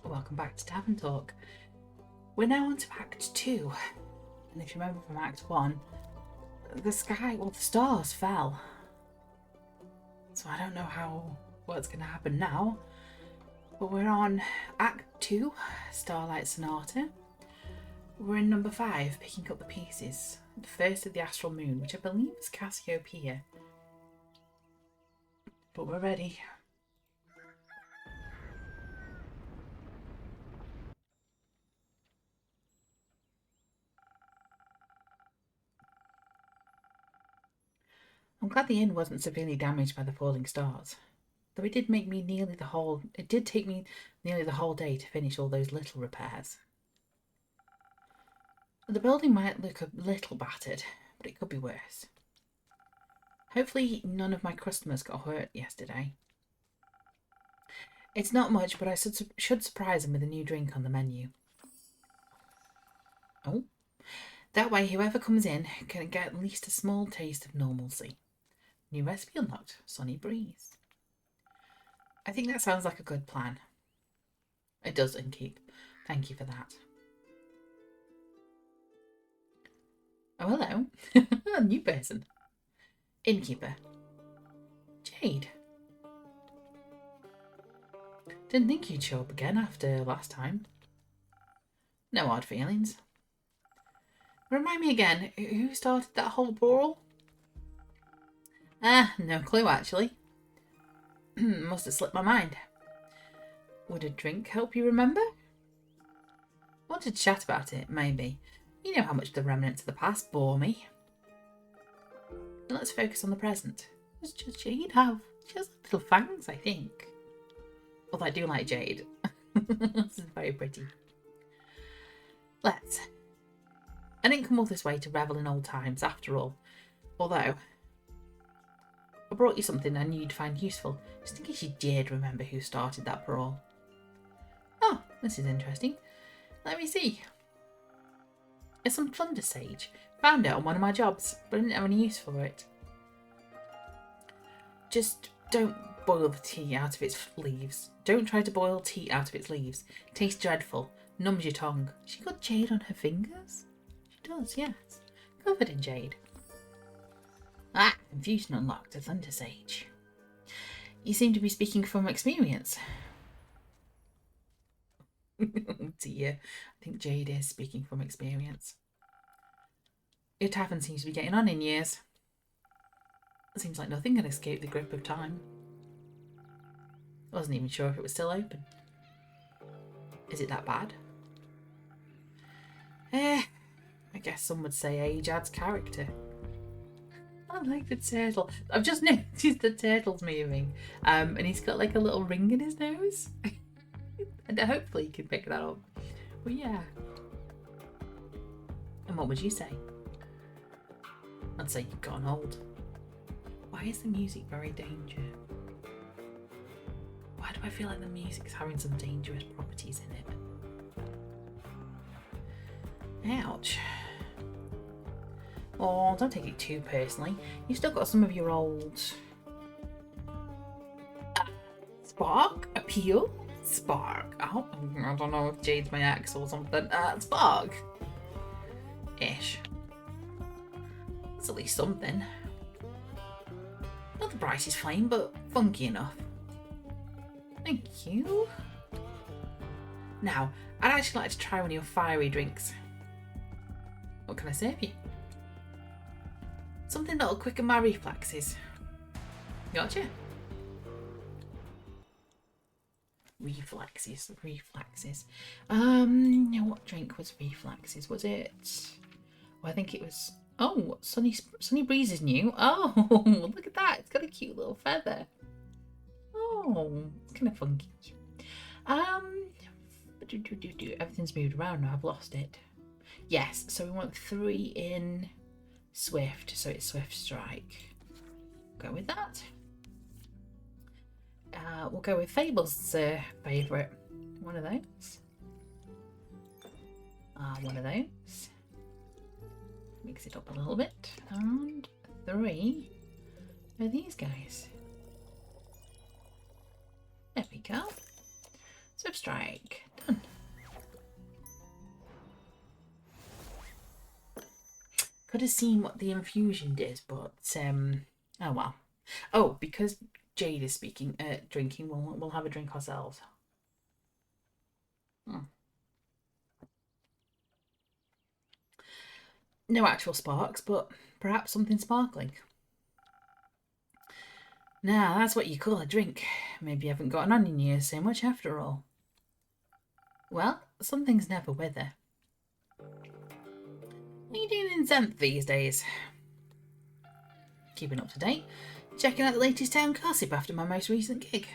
Welcome back to Tavern Talk. We're now on to Act 2. And if you remember from Act 1, the stars fell. So I don't know what's going to happen now. But we're on Act 2, Starlight Sonata. We're in number 5, picking up the pieces. The first of the Astral Moon, which I believe is Cassiopeia. But we're ready. I'm glad the inn wasn't severely damaged by the falling stars. Though it did take me nearly the whole day to finish all those little repairs. The building might look a little battered, but it could be worse. Hopefully none of my customers got hurt yesterday. It's not much, but I should surprise them with a new drink on the menu. Oh, that way whoever comes in can get at least a small taste of normalcy. New recipe unlocked, Sunny Breeze. I think that sounds like a good plan. It does, Innkeep. Thank you for that. Oh, hello. A new person. Innkeeper. Jade. Didn't think you'd show up again after last time. No odd feelings. Remind me again, who started that whole brawl? No clue actually. Must have slipped my mind. Would a drink help you remember? Wanted to chat about it, maybe. You know how much the remnants of the past bore me. Let's focus on the present. She has little fangs, I think. Although I do like Jade. This is very pretty. Let's. I didn't come all this way to revel in old times, after all. Although, I brought you something I knew you'd find useful, just in case you did remember who started that brawl. Oh, this is interesting. Let me see. It's some plunder sage. Found it on one of my jobs, but I didn't have any use for it. Just don't boil the tea out of its leaves. Don't try to boil tea out of its leaves. Tastes dreadful. Numbs your tongue. She got jade on her fingers? She does, yes. Covered in jade. Confusion unlocked, a thunder sage. You seem to be speaking from experience. Dear, I think Jade is speaking from experience. Your tavern seems to be getting on in years. It seems like nothing can escape the grip of time. I wasn't even sure if it was still open. Is it that bad? I guess some would say age adds character. I like the turtle. I've just noticed the turtle's moving. And he's got like a little ring in his nose. And hopefully you can pick that up. But yeah. And what would you say? I'd say you've gotten old. Why is the music very dangerous? Why do I feel like the music's having some dangerous properties in it? Ouch. Oh, don't take it too personally. You've still got some of your old... Spark? Appeal? Spark. Oh, I don't know if Jade's my ex or something. Spark. Ish. That's at least something. Not the brightest flame, but funky enough. Thank you. Now, I'd actually like to try one of your fiery drinks. What can I serve you? Something that'll quicken my reflexes. Gotcha. Reflexes. What drink was reflexes? Was it? Well, I think it was. Oh, Sunny Breeze is new. Oh, look at that! It's got a cute little feather. Oh, it's kind of funky. Everything's moved around now. I've lost it. Yes, so we want 3 in Swift, so it's Swift Strike. Go with that. We'll go with Fable's favourite. One of those. One of those. Mix it up a little bit. And 3 of these guys. There we go. Swift Strike. could have seen what the infusion did, but oh well. Oh, because Jade is drinking, we'll have a drink ourselves. No actual sparks, but perhaps something sparkling. Now, that's what you call a drink. Maybe you haven't gotten on in years so much after all. Well, some things never wither. What are you doing in Zenth these days? Keeping up to date. Checking out the latest town gossip after my most recent gig.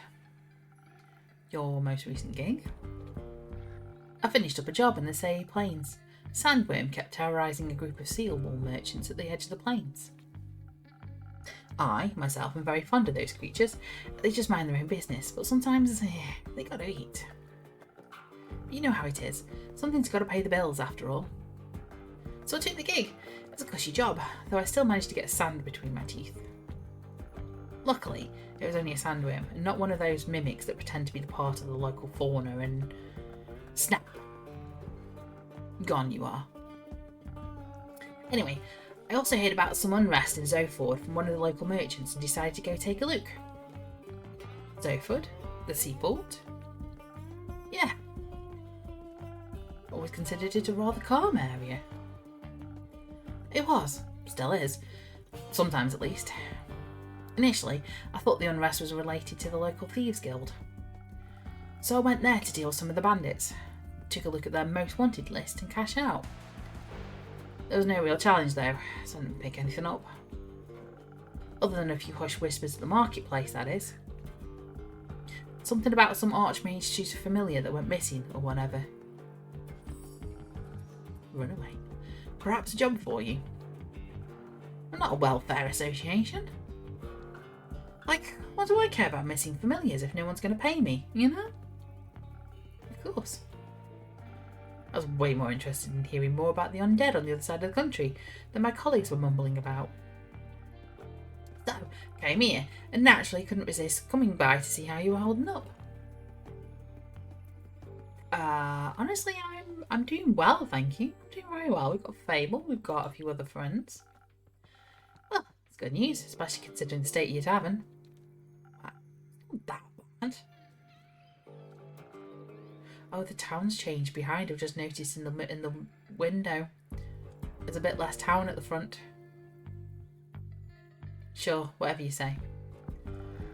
Your most recent gig? I finished up a job in the Say Plains. Sandworm kept terrorising a group of seal wool merchants at the edge of the plains. I, myself, am very fond of those creatures. They just mind their own business, but sometimes they gotta eat. But you know how it is. Something's gotta pay the bills after all. So I took the gig. It's a cushy job, though I still managed to get sand between my teeth. Luckily, it was only a sandworm, and not one of those mimics that pretend to be the part of the local fauna and... Snap! Gone you are. Anyway, I also heard about some unrest in Zoford from one of the local merchants and decided to go take a look. Zoford? The seaport? Yeah. Always considered it a rather calm area. It was. Still is. Sometimes at least. Initially, I thought the unrest was related to the local thieves guild. So I went there to deal with some of the bandits. Took a look at their most wanted list and cash out. There was no real challenge though, so I didn't pick anything up. Other than a few hush whispers at the marketplace, that is. Something about some archmage she's familiar that went missing or whatever. Runaway. Perhaps a job for you. I'm not a welfare association. Like, what do I care about missing familiars if no one's going to pay me, you know? Of course. I was way more interested in hearing more about the undead on the other side of the country than my colleagues were mumbling about. So, came here, and naturally couldn't resist coming by to see how you were holding up. Honestly, I'm doing well, thank you. I'm doing very well. We've got Fable, we've got a few other friends. Well, it's good news, especially considering the state of your tavern. Wow, not that bad. Oh, the town's changed behind. I've just noticed in the window. There's a bit less town at the front. Sure, whatever you say.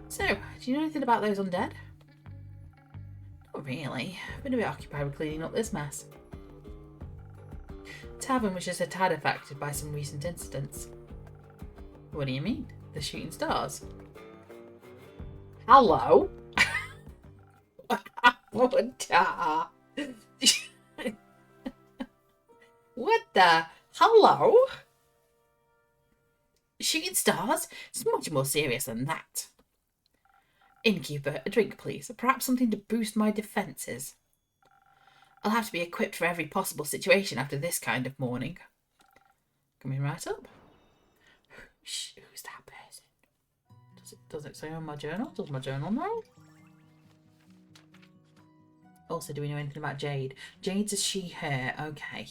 So, do you know anything about those undead? Not really. I've been a bit occupied with cleaning up this mess. Tavern was just a tad affected by some recent incidents. What do you mean? The shooting stars? Hello? What the? Hello? Shooting stars? It's much more serious than that. Innkeeper, a drink please. Perhaps something to boost my defences. I'll have to be equipped for every possible situation after this kind of morning. Coming right up. Who's that person? Does it say on my journal? Does my journal know? Also, do we know anything about Jade? Jade's a she, her. Okay.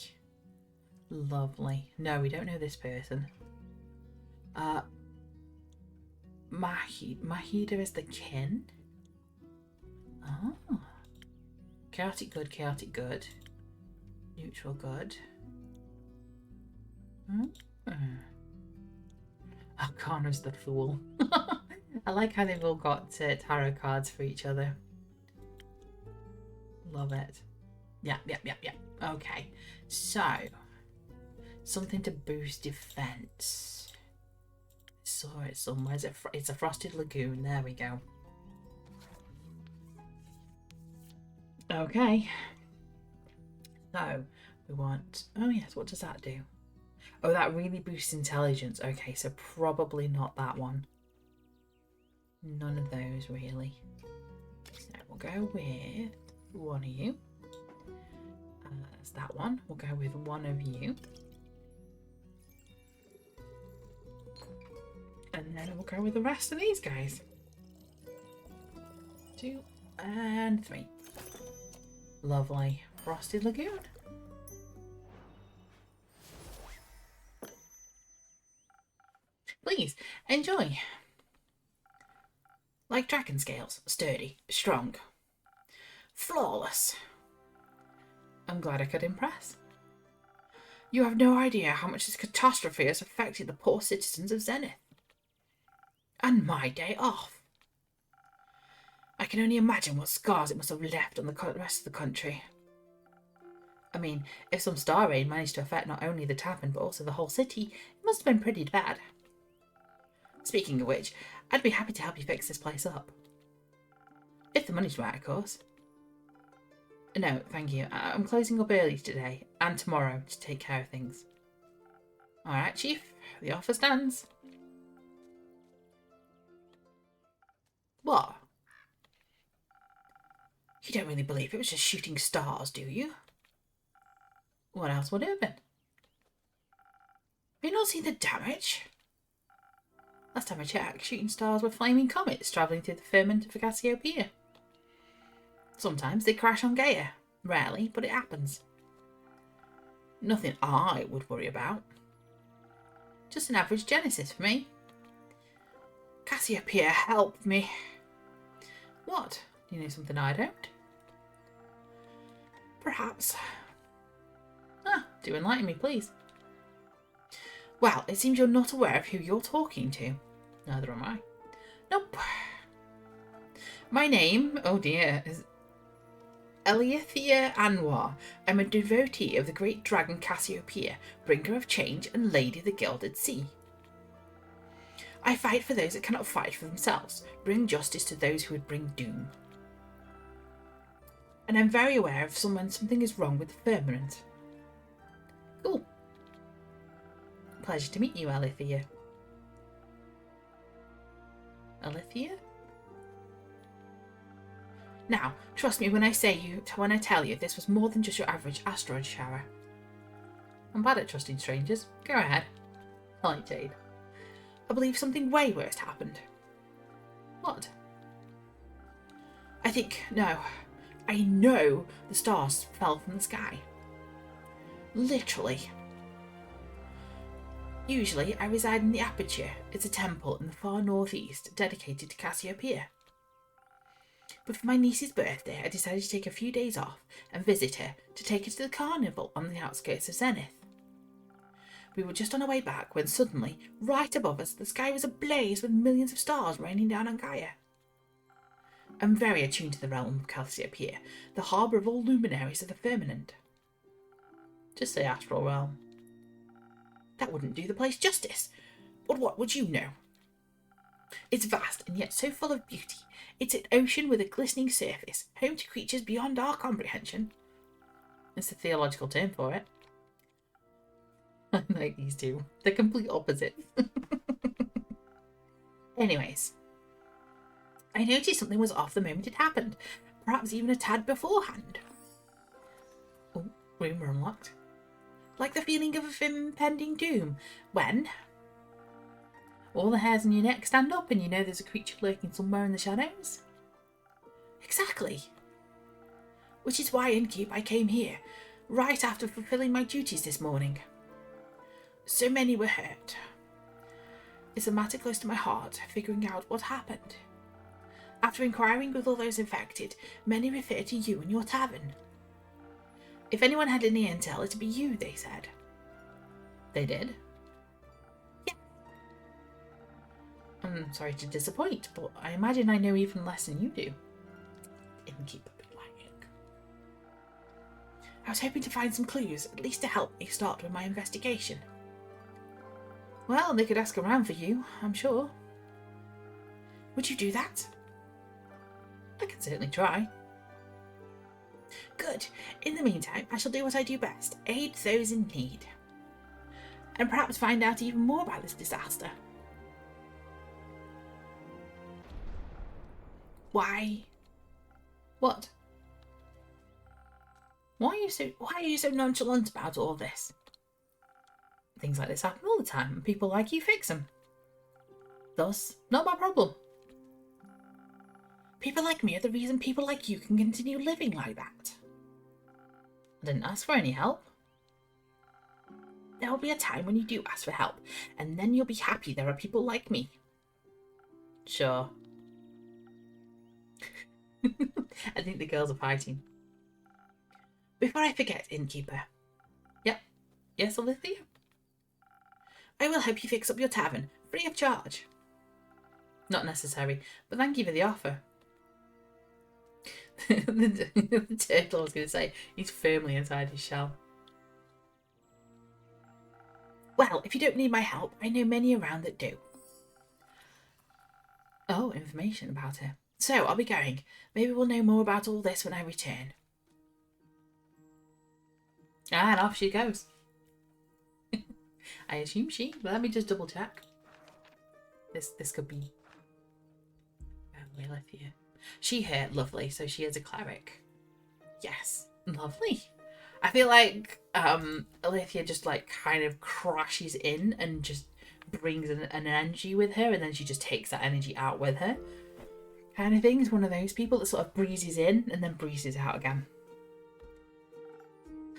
Lovely. No, we don't know this person. Mahida is the kin? Oh. Chaotic good, chaotic good. Neutral good. Arcana's the fool. I like how they've all got tarot cards for each other. Love it. Yeah. Okay. So, something to boost defense. Saw it somewhere. It's a frosted lagoon. There we go. Okay. So, we want... Oh yes, what does that do? Oh, that really boosts intelligence. Okay, so probably not that one. None of those, really. So, we'll go with... one of you. That's that one. We'll go with one of you. And then we'll go with the rest of these guys. 2 and 3. Lovely. Frosted Lagoon. Please, enjoy. Like dragon scales, sturdy, strong, flawless. I'm glad I could impress. You have no idea how much this catastrophe has affected the poor citizens of Zenith. And my day off. I can only imagine what scars it must have left on the rest of the country. I mean, if some star raid managed to affect not only the tavern but also the whole city, it must have been pretty bad. Speaking of which, I'd be happy to help you fix this place up. If the money's right, of course. No, thank you. I'm closing up early today and tomorrow to take care of things. Alright, Chief. The offer stands. What? You don't really believe it was just shooting stars, do you? What else would it have been? Have you not seen the damage? Last time I checked, shooting stars were flaming comets travelling through the firmament of Cassiopeia. Sometimes they crash on Gaia. Rarely, but it happens. Nothing I would worry about. Just an average Genesis for me. Cassiopeia helped me. What? Do you know something I don't? Perhaps. Do enlighten me, please. Well, it seems you're not aware of who you're talking to. Neither am I. Nope. My name, oh dear, is Eliathea Anwar. I'm a devotee of the great dragon Cassiopeia, bringer of change and lady of the gilded sea. I fight for those that cannot fight for themselves, bring justice to those who would bring doom. And I'm very aware of something is wrong with the firmament. Cool. Pleasure to meet you, Alithea. Alithea? Now, trust me when I tell you this was more than just your average asteroid shower. I'm bad at trusting strangers. Go ahead. I like Jade. I believe something way worse happened. What? I know the stars fell from the sky. Literally. Usually, I reside in the Aperture. It's a temple in the far northeast dedicated to Cassiopeia. But for my niece's birthday, I decided to take a few days off and visit her to take her to the carnival on the outskirts of Zenith. We were just on our way back when suddenly, right above us, the sky was ablaze with millions of stars raining down on Gaia. I'm very attuned to the realm of Cassiopeia, the harbour of all luminaries of the firmament. Just say astral realm. That wouldn't do the place justice. But what would you know? It's vast and yet so full of beauty. It's an ocean with a glistening surface, home to creatures beyond our comprehension. It's the theological term for it. I like these two. They're complete opposites. Anyways, I noticed something was off the moment it happened, perhaps even a tad beforehand. Oh, room unlocked. Like the feeling of impending doom, when all the hairs on your neck stand up and you know there's a creature lurking somewhere in the shadows? Exactly. Which is why, Innkeep, I came here, right after fulfilling my duties this morning. So many were hurt. It's a matter close to my heart, figuring out what happened. After inquiring with all those infected, many referred to you and your tavern. If anyone had any intel, it'd be you, they said. They did? Yeah. I'm sorry to disappoint, but I imagine I know even less than you do. Innkeep a bit lying. I was hoping to find some clues, at least to help me start with my investigation. Well, they could ask around for you, I'm sure. Would you do that? I can certainly try. Good. In the meantime, I shall do what I do best, aid those in need. And perhaps find out even more about this disaster. Why? What? Why are you so nonchalant about all this? Things like this happen all the time, and people like you fix them. Thus, not my problem. People like me are the reason people like you can continue living like that. I didn't ask for any help. There will be a time when you do ask for help, and then you'll be happy there are people like me. Sure. I think the girls are fighting. Before I forget, innkeeper. Yep. Yes, Alithia? I will help you fix up your tavern, free of charge. Not necessary, but thank you for the offer. the turtle, I was going to say, he's firmly inside his shell. Well, if you don't need my help, I know many around that do. Oh, information about her. So, I'll be going. Maybe we'll know more about all this when I return. And off she goes. I assume she, but let me just double check. This could be Alithia. She here, lovely, so she is a cleric. Yes, lovely. I feel like Alithia just like kind of crashes in and just brings an energy with her, and then she just takes that energy out with her. Kind of thing. Is one of those people that sort of breezes in and then breezes out again.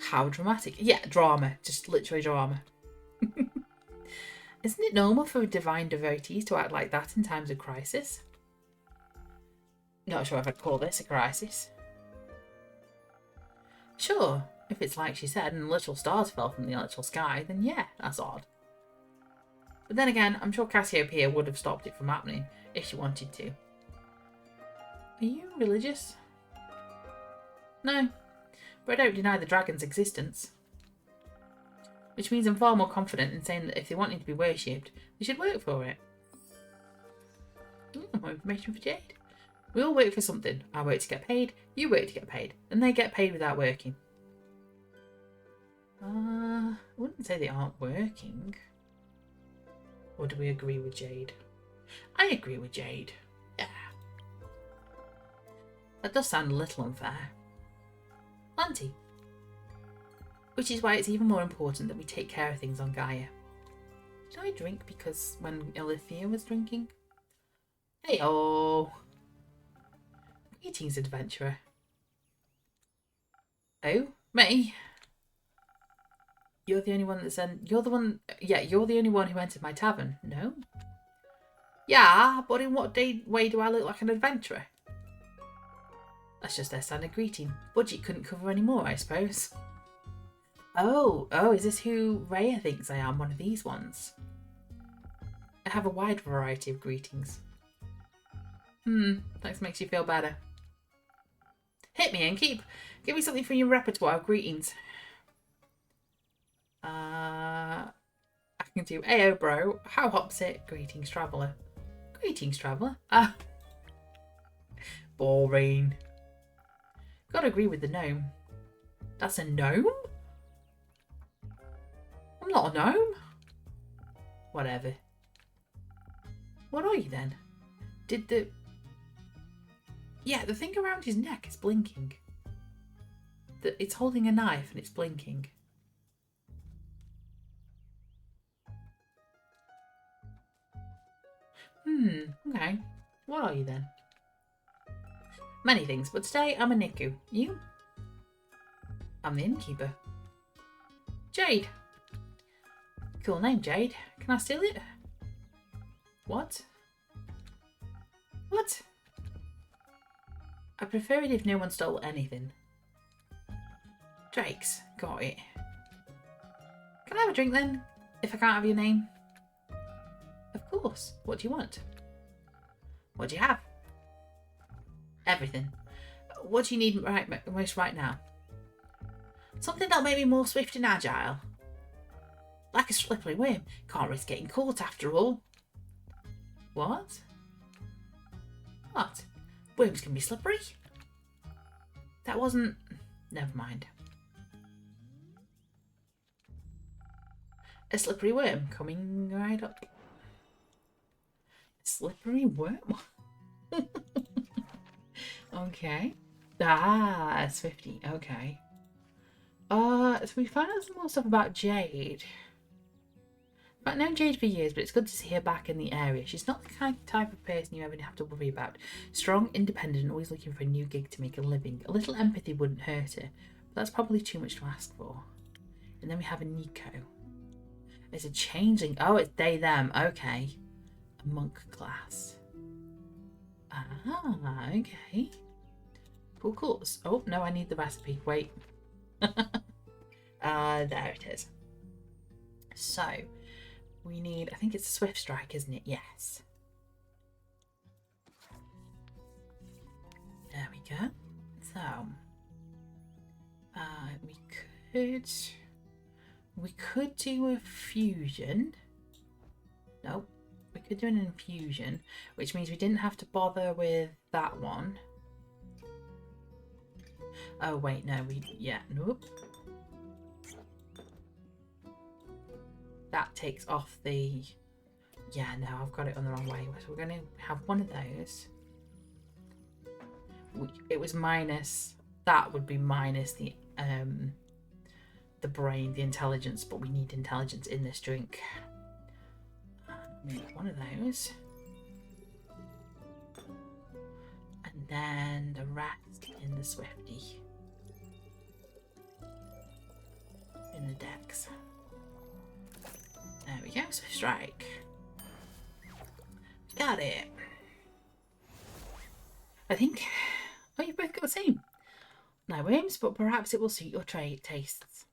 How dramatic. Yeah, drama. Just literally drama. Isn't it normal for divine devotees to act like that in times of crisis? Not sure if I'd call this a crisis. Sure, if it's like she said and literal stars fell from the literal sky, then yeah, that's odd. But then again, I'm sure Cassiopeia would have stopped it from happening if she wanted to. Are you religious? No, but I don't deny the dragon's existence. Which means I'm far more confident in saying that if they wanted to be worshipped, they should work for it. More information for Jade. We all work for something. I work to get paid, you work to get paid, and they get paid without working. I wouldn't say they aren't working. Or do we agree with Jade? I agree with Jade. Yeah. That does sound a little unfair. Plenty. Which is why it's even more important that we take care of things on Gaia. Did I drink because when Alithia was drinking? Hey-oh. Greetings, adventurer. Oh, me? You're the only one that's you're the only one who entered my tavern, no? Yeah, but in what way do I look like an adventurer? That's just their standard greeting. Budget couldn't cover any more, I suppose. Oh, is this who Rhea thinks I am, one of these ones? I have a wide variety of greetings. Thanks, makes you feel better. Hit me and give me something from your repertoire of greetings. I can do Ayo bro, how hops it? Greetings traveller. Greetings traveller. Boring. Gotta agree with the gnome. That's a gnome? I'm not a gnome. Whatever. What are you then? Yeah, the thing around his neck is blinking. It's holding a knife and it's blinking. Okay. What are you then? Many things, but today I'm a Niku. You? I'm the innkeeper. Jade. Cool name, Jade. Can I steal it? What? What? I prefer it if no one stole anything. Drake's. Got it. Can I have a drink then? If I can't have your name? Of course. What do you want? What do you have? Everything. What do you need most right now? Something that'll make me more swift and agile. Like a slippery worm. Can't risk getting caught after all. What? What? Worms can be slippery? That wasn't... Never mind. A slippery worm coming right up. A slippery worm? Okay. Ah, Swifty. Okay. So we found out some more stuff about Jade. I've known Jade for years, but it's good to see her back in the area. She's not the kind of type of person you ever have to worry about. Strong, independent, always looking for a new gig to make a living. A little empathy wouldn't hurt her, but that's probably too much to ask for. And then we have a Nico. It's a changeling. Oh, it's they, them. Okay. A monk class. Ah, okay. Cool, cool. Oh, no, I need the recipe. Wait. There it is. So, we need, I think it's a swift strike, isn't it? Yes. There we go. So, we could do a fusion. Nope. We could do an infusion, which means we didn't have to bother with that one. Oh, wait, no, nope. That takes off the... Yeah, no, I've got it on the wrong way. So we're going to have one of those. It was minus... That would be minus the brain, the intelligence, but we need intelligence in this drink. Make one of those. And then the rest in the Swifty. In the decks. There we go, Swift Strike. Got it. I think... Oh, you both got the same. No whims, but perhaps it will suit your tastes.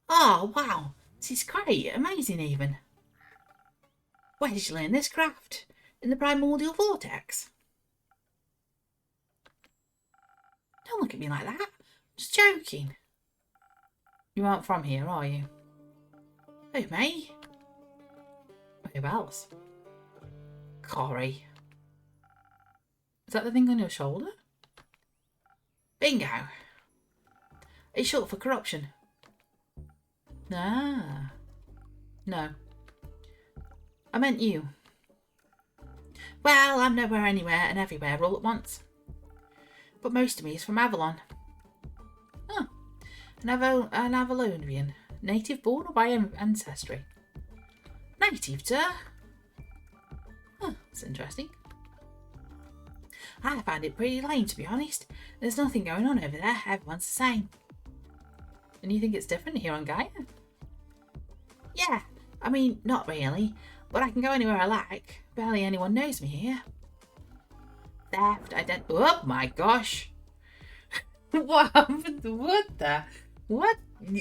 Oh, wow. This is great. Amazing, even. Where did you learn this craft? In the primordial vortex? Don't look at me like that. I'm just joking. You aren't from here, are you? Who, me? Who else? Corey. Is that the thing on your shoulder? Bingo. It's short for corruption. Ah. No. I meant you. Well, I'm nowhere, anywhere, and everywhere all at once. But most of me is from Avalon. Oh. An Avalonian. Native born or by ancestry? Native, sir. Oh, that's interesting. I find it pretty lame, to be honest. There's nothing going on over there. Everyone's the same. And you think it's different here on Gaia? Yeah. I mean, not really. But I can go anywhere I like. Barely anyone knows me here. Theft, oh my gosh. What happened? What the? What?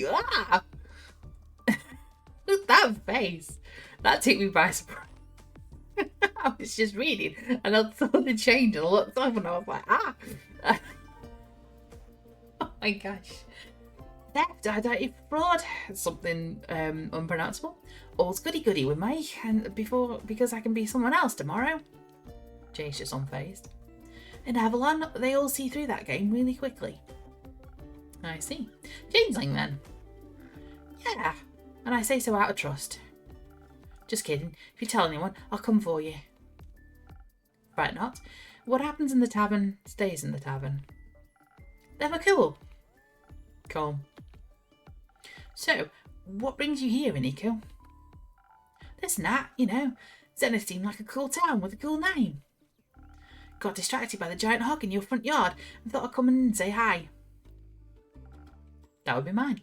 Ah! Look at that face. That took me by surprise. I was just reading and I saw the change and I looked up and I was like, ah. Oh my gosh. Theft, identity fraud, something unpronounceable. All's goody with me, and because I can be someone else tomorrow. Jay's just unfazed. In Avalon, they all see through that game really quickly. I see. Changeling then. Yeah, and I say so out of trust. Just kidding. If you tell anyone, I'll come for you. Right not. What happens in the tavern stays in the tavern. Never cool. Cool. So, what brings you here, Iniko? There's Nat, you know. Zenith seemed like a cool town with a cool name. Got distracted by the giant hog in your front yard and thought I'd come in and say hi. That would be mine.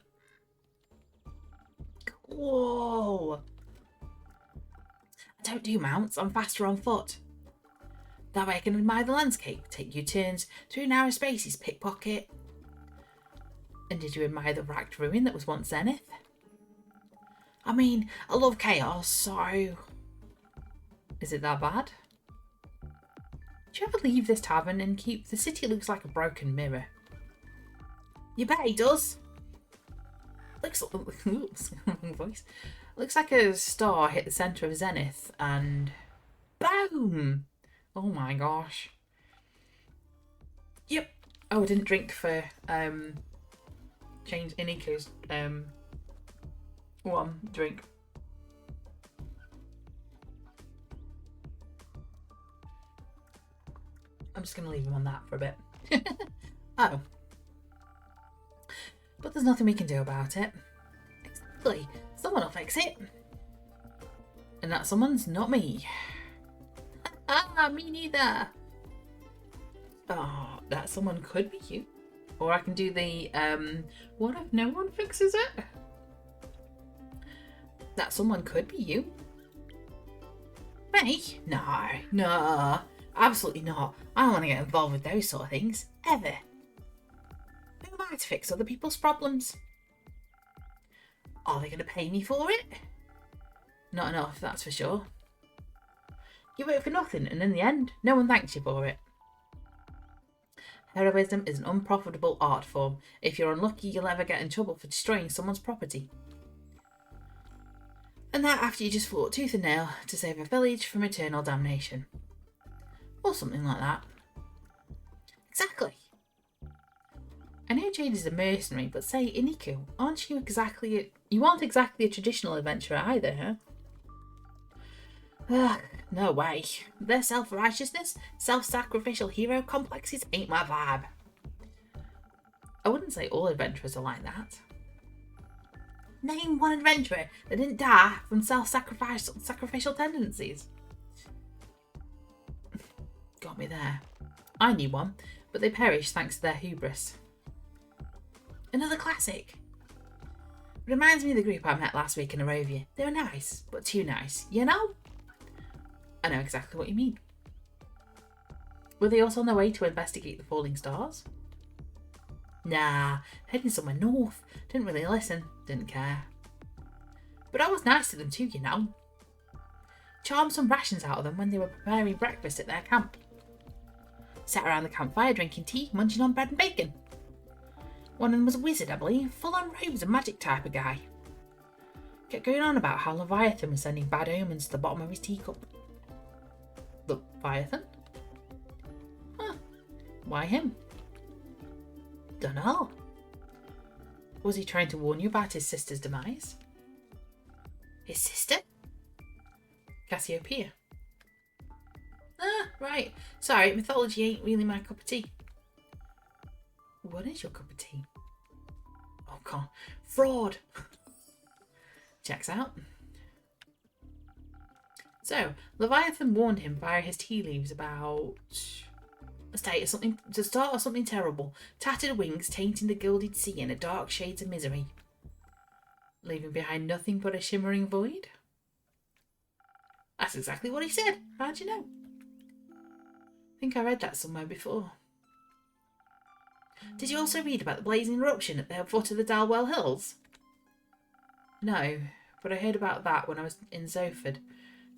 Whoa! I don't do mounts, I'm faster on foot. That way I can admire the landscape, take U-turns, through narrow spaces, pickpocket. And did you admire the wrecked ruin that was once Zenith? I mean, I love chaos, so... Is it that bad? Do you ever leave this tavern and keep... The city looks like a broken mirror. You bet he does. Looks... Oops, wrong voice. Looks like a star hit the centre of Zenith and... Boom! Oh my gosh. Yep. Oh, I didn't drink for... Change Iniko's one drink. I'm just going to leave him on that for a bit. Oh. But there's nothing we can do about it. Exactly. Someone will fix it. And that someone's not me. Ah, me neither. Oh, that someone could be you. Or I can do the, what if no one fixes it? That someone could be you. Me? No, absolutely not. I don't want to get involved with those sort of things, ever. Who am I to fix other people's problems? Are they going to pay me for it? Not enough, that's for sure. You work for nothing, and in the end, no one thanks you for it. Heroism is an unprofitable art form. If you're unlucky, you'll ever get in trouble for destroying someone's property. And that after you just fought tooth and nail to save a village from eternal damnation. Or something like that. Exactly. I know Jade is a mercenary, but say, Iniku, aren't you exactly... You aren't exactly a traditional adventurer either, huh? Ugh, no way. Their self-righteousness, self-sacrificial hero complexes ain't my vibe. I wouldn't say all adventurers are like that. Name one adventurer that didn't die from sacrificial tendencies. Got me there. I knew one, but they perished thanks to their hubris. Another classic. Reminds me of the group I met last week in Arovia. They were nice, but too nice, you know? I know exactly what you mean. Were they also on their way to investigate the falling stars? Nah, heading somewhere north. Didn't really listen, didn't care. But I was nice to them too, you know. Charmed some rations out of them when they were preparing breakfast at their camp. Sat around the campfire drinking tea, munching on bread and bacon. One of them was a wizard, I believe, full on robes and magic type of guy. Kept going on about how Leviathan was sending bad omens to the bottom of his teacup. Leviathan? Huh. Why him? Dunno. Was he trying to warn you about his sister's demise? His sister? Cassiopeia. Ah, right. Sorry, mythology ain't really my cup of tea. What is your cup of tea? Oh god. Fraud! Checks out. So, Leviathan warned him via his tea leaves about the state of something, the start of something terrible. Tattered wings tainting the gilded sea in a dark shades of misery. Leaving behind nothing but a shimmering void? That's exactly what he said. How'd you know? I think I read that somewhere before. Did you also read about the blazing eruption at the foot of the Dalwell Hills? No, but I heard about that when I was in Zoford.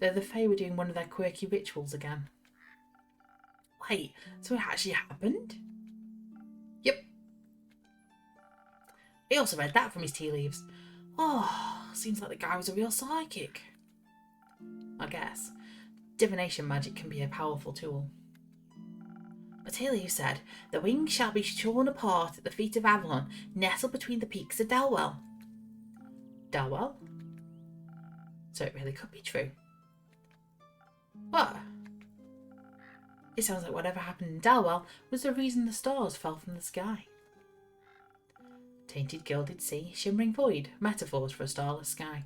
Though the Fae were doing one of their quirky rituals again. Wait, so it actually happened? Yep. He also read that from his tea leaves. Oh, seems like the guy was a real psychic. I guess. Divination magic can be a powerful tool. A tea leaf said, the wings shall be shorn apart at the feet of Avalon, nestled between the peaks of Dalwell. Dalwell? So it really could be true. What? It sounds like whatever happened in Dalwell was the reason the stars fell from the sky. Tainted gilded sea, shimmering void, metaphors for a starless sky.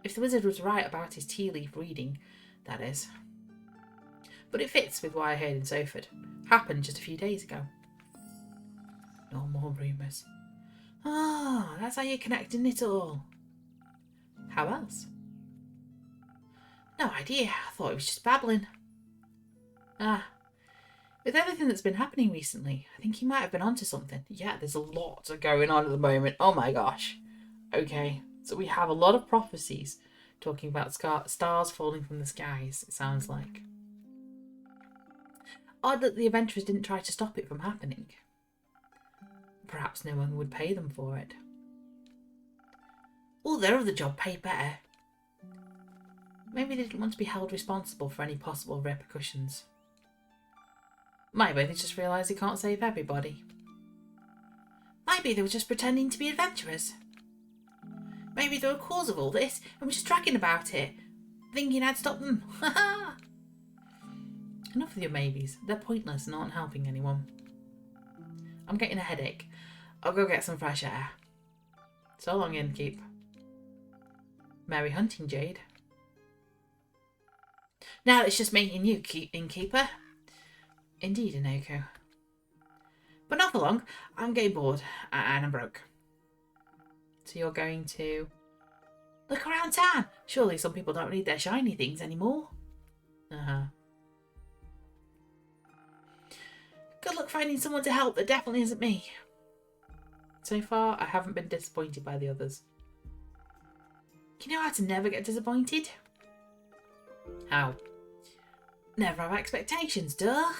If the wizard was right about his tea leaf reading, that is. But it fits with what I heard in Zoford. Happened just a few days ago. No more rumours. Ah, that's how you're connecting it all. How else? No idea. I thought it was just babbling. Ah. With everything that's been happening recently, I think he might have been onto something. Yeah, there's a lot going on at the moment. Oh my gosh. Okay, so we have a lot of prophecies talking about stars falling from the skies, it sounds like. Odd that the adventurers didn't try to stop it from happening. Perhaps no one would pay them for it. All their other job paid better. Maybe they didn't want to be held responsible for any possible repercussions. Maybe they just realised they can't save everybody. Maybe they were just pretending to be adventurers. Maybe they were the cause of all this and were just bragging about it, thinking I'd stop them. Enough of your maybes. They're pointless and aren't helping anyone. I'm getting a headache. I'll go get some fresh air. So long, innkeep. Merry hunting, Jade. Now it's just me and you, innkeeper. Indeed, Inoko. But not for long. I'm getting bored and I'm broke. So you're going to... Look around town. Surely some people don't need their shiny things anymore. Uh-huh. Good luck finding someone to help. That definitely isn't me. So far, I haven't been disappointed by the others. You know how to never get disappointed? How? Never have expectations, duh.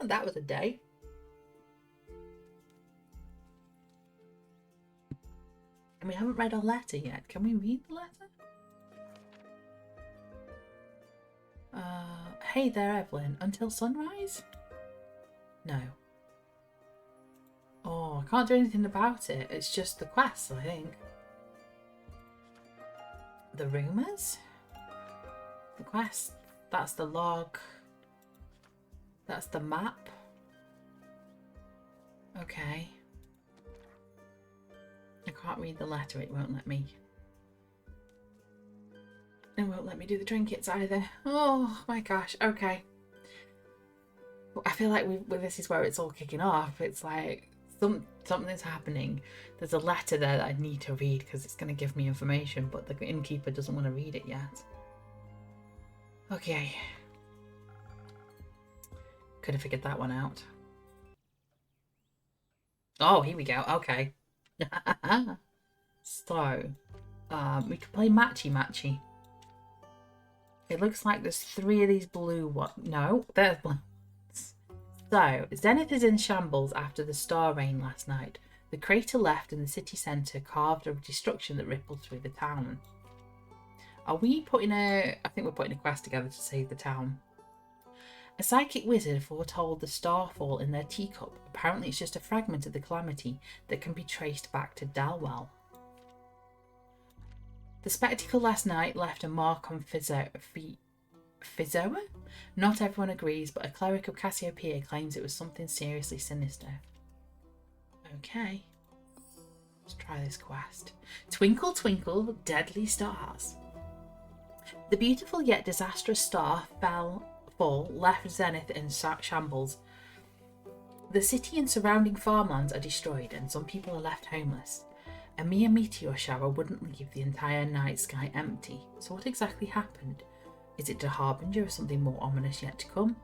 That was a day. And we haven't read our letter yet. Can we read the letter? Hey there, Evelyn. Until sunrise? No. Oh, I can't do anything about it. It's just the quest, I think. The rumours? The quest. That's the log. That's the map. Okay. I can't read the letter. It won't let me. It won't let me do the trinkets either. Oh my gosh. Okay. I feel like this is where it's all kicking off. It's like something's happening. There's a letter there that I need to read because it's going to give me information, but the innkeeper doesn't want to read it yet. Okay. Could have figured that one out. Oh, here we go. Okay. So, we could play matchy. It looks like there's 3 of these blue ones. No, there's blue. So, Zenith is in shambles after the star rain last night. The crater left in the city centre carved of destruction that rippled through the town. Are we putting I think we're putting a quest together to save the town. A psychic wizard foretold the starfall in their teacup. Apparently it's just a fragment of the calamity that can be traced back to Dalwell. The spectacle last night left a mark on Fizoa? Not everyone agrees, but a cleric of Cassiopeia claims it was something seriously sinister. Okay. Let's try this quest. Twinkle, twinkle, deadly stars. The beautiful yet disastrous star fall left Zenith in shambles. The city and surrounding farmlands are destroyed, and some people are left homeless. A mere meteor shower wouldn't leave the entire night sky empty. So what exactly happened? Is it a harbinger of something more ominous yet to come?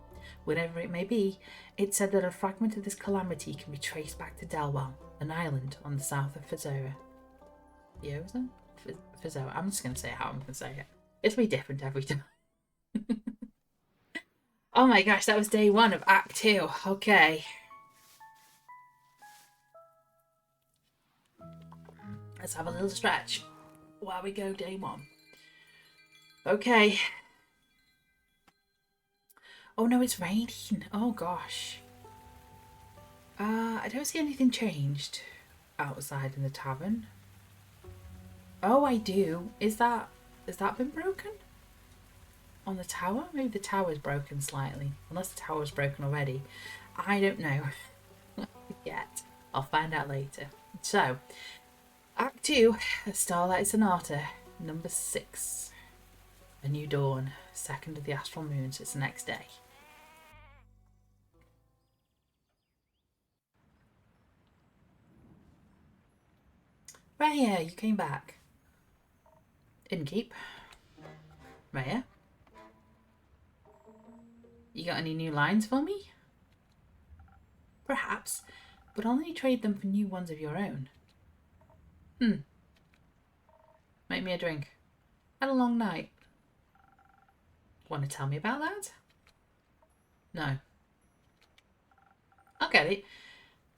Whatever it may be, it's said that a fragment of this calamity can be traced back to Dalwell, an island on the south of Fizoa. Fizoa? I'm just going to say how I'm going to say it. It'll be different every time. Oh my gosh, that was day 1 of Act 2. Okay. Let's have a little stretch while we go day 1. Okay. Oh no, it's raining. Oh gosh. I don't see anything changed outside in the tavern. Oh, I do. Is that been broken? On the tower? Maybe the tower's broken slightly. Unless the tower's broken already. I don't know. Yet. I'll find out later. So, Act 2, Starlight Sonata, number 6. A New Dawn, 2nd of the Astral Moon, so it's the next day. Raya, you came back. Innkeep. Raya? You got any new lines for me? Perhaps, but I'll only trade them for new ones of your own. Make me a drink. Had a long night. Want to tell me about that? No. I'll get it.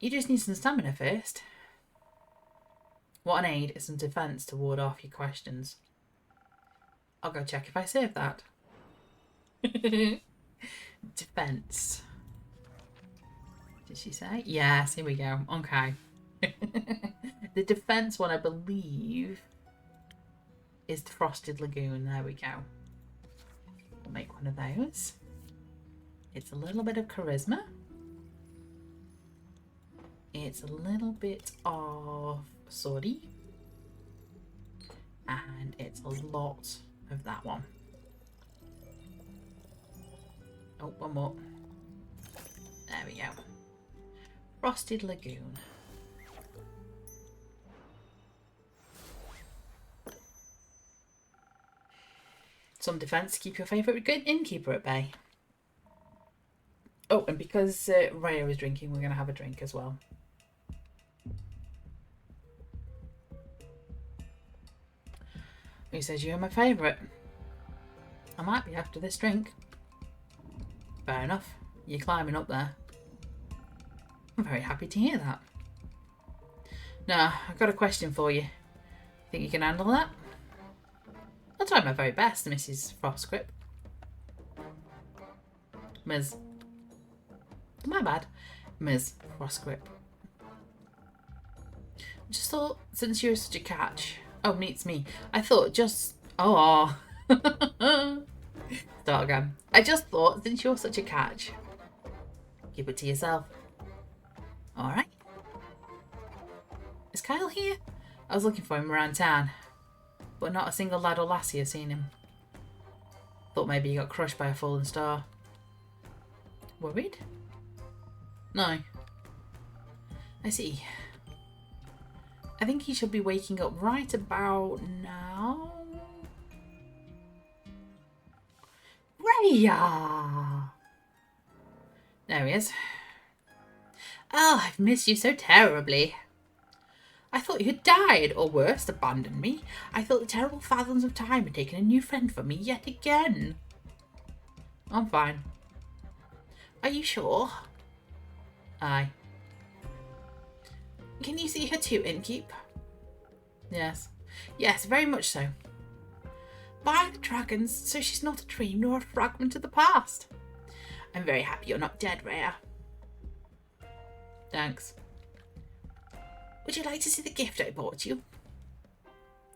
You just need some stamina first. What an aid is some defence to ward off your questions. I'll go check if I saved that. Defence. Did she say? Yes, here we go. Okay. The defence one, I believe, is the Frosted Lagoon. There we go. We'll make one of those. It's a little bit of charisma. It's a little bit of swordy. And it's a lot of that one. Oh, one more. There we go. Frosted Lagoon. Some defence to keep your favourite good innkeeper at bay. Oh, and because Raya is drinking, we're going to have a drink as well. Who says you're my favourite? I might be after this drink. Fair enough. You're climbing up there. I'm very happy to hear that. Now, I've got a question for you. Think you can handle that? I'll try my very best, Mrs. Frostgrip. Ms. My bad. Ms. Frostgrip. Just thought, since you're such a catch... Oh, it's me. I thought just... Oh. Start again. I just thought, since you're such a catch, keep it to yourself. Alright. Is Kyle here? I was looking for him around town, but not a single lad or lassie has seen him. Thought maybe he got crushed by a falling star. Worried? No. I see. I think he should be waking up right about now. Raya! There he is. Oh, I've missed you so terribly. I thought you had died, or worse, abandoned me. I thought the terrible fathoms of time had taken a new friend from me yet again. I'm fine. Are you sure? Aye. Can you see her too, Innkeep? Yes. Yes, very much so. By the dragons, so she's not a dream nor a fragment of the past. I'm very happy you're not dead, Rhea. Thanks. Would you like to see the gift I bought you?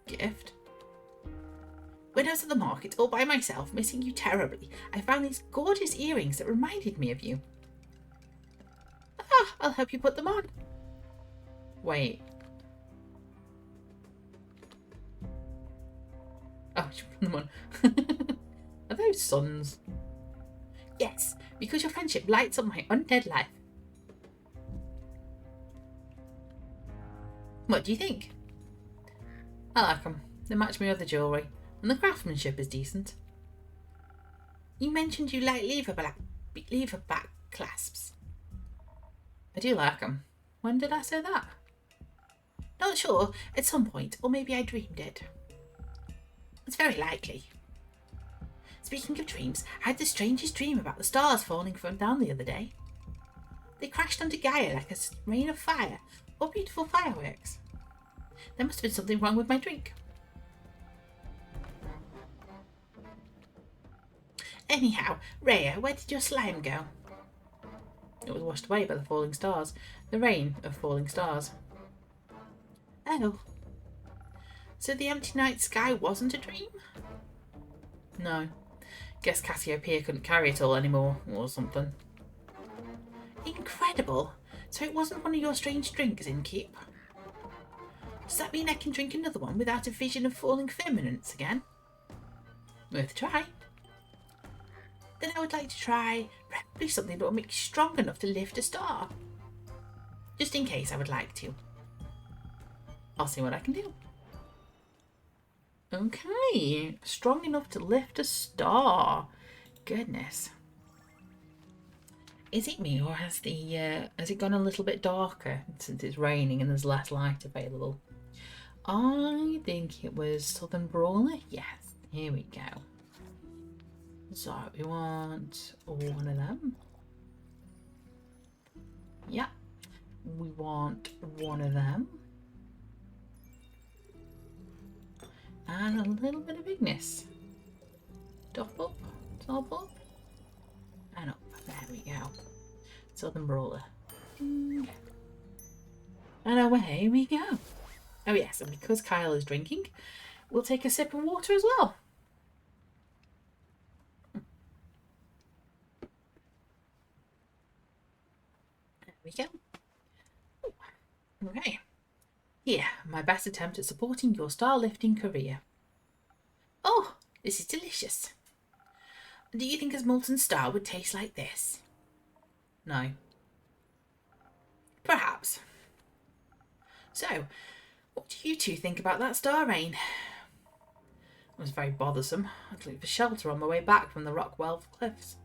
Gift? When I was at the market all by myself, missing you terribly, I found these gorgeous earrings that reminded me of you. Ah, I'll help you put them on. Wait. Oh, she put them on. Are those suns? Yes, because your friendship lights up my undead life. What do you think? I like them. They match my other jewellery, and the craftsmanship is decent. You mentioned you like lever-back clasps. I do like them. When did I say that? Not sure. At some point, or maybe I dreamed it. It's very likely. Speaking of dreams, I had the strangest dream about the stars falling from down the other day. They crashed onto Gaia like a rain of fire, or beautiful fireworks. There must have been something wrong with my drink. Anyhow, Rhea, where did your slime go? It was washed away by the falling stars. The rain of falling stars. Oh. So the empty night sky wasn't a dream? No. Guess Cassiopeia couldn't carry it all anymore, or something. Incredible. So it wasn't one of your strange drinks, Innkeep? Does that mean I can drink another one without a vision of falling firmaments again? Worth a try. Then I would like to try preferably something that will make you strong enough to lift a star. Just in case I would like to. I'll see what I can do. Okay. Strong enough to lift a star. Goodness. Is it me, or has it gone a little bit darker since it's raining and there's less light available? I think it was Southern Brawler. Yes, here we go. So we want one of them. Yeah, we want one of them. And a little bit of Ignis. Top up, top up, and up. There we go. Southern Brawler. And away we go. Oh yes, and because Kyle is drinking, we'll take a sip of water as well. There we go. Okay. Here, my best attempt at supporting your star-lifting career. Oh, this is delicious. Do you think a molten star would taste like this? No. Perhaps. So, what do you two think about that star rain? It was very bothersome. I had to look for shelter on my way back from the Rockwell cliffs.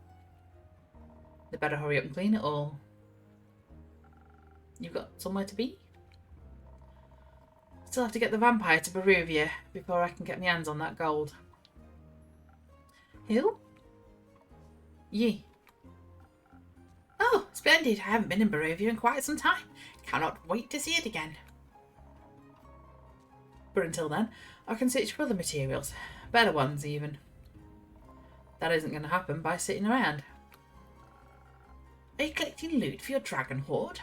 They better hurry up and clean it all. You've got somewhere to be? Still have to get the vampire to Barovia before I can get my hands on that gold. Who? Ye. Oh, splendid. I haven't been in Barovia in quite some time. Cannot wait to see it again. But until then, I can search for other materials. Better ones, even. That isn't going to happen by sitting around. Are you collecting loot for your dragon hoard?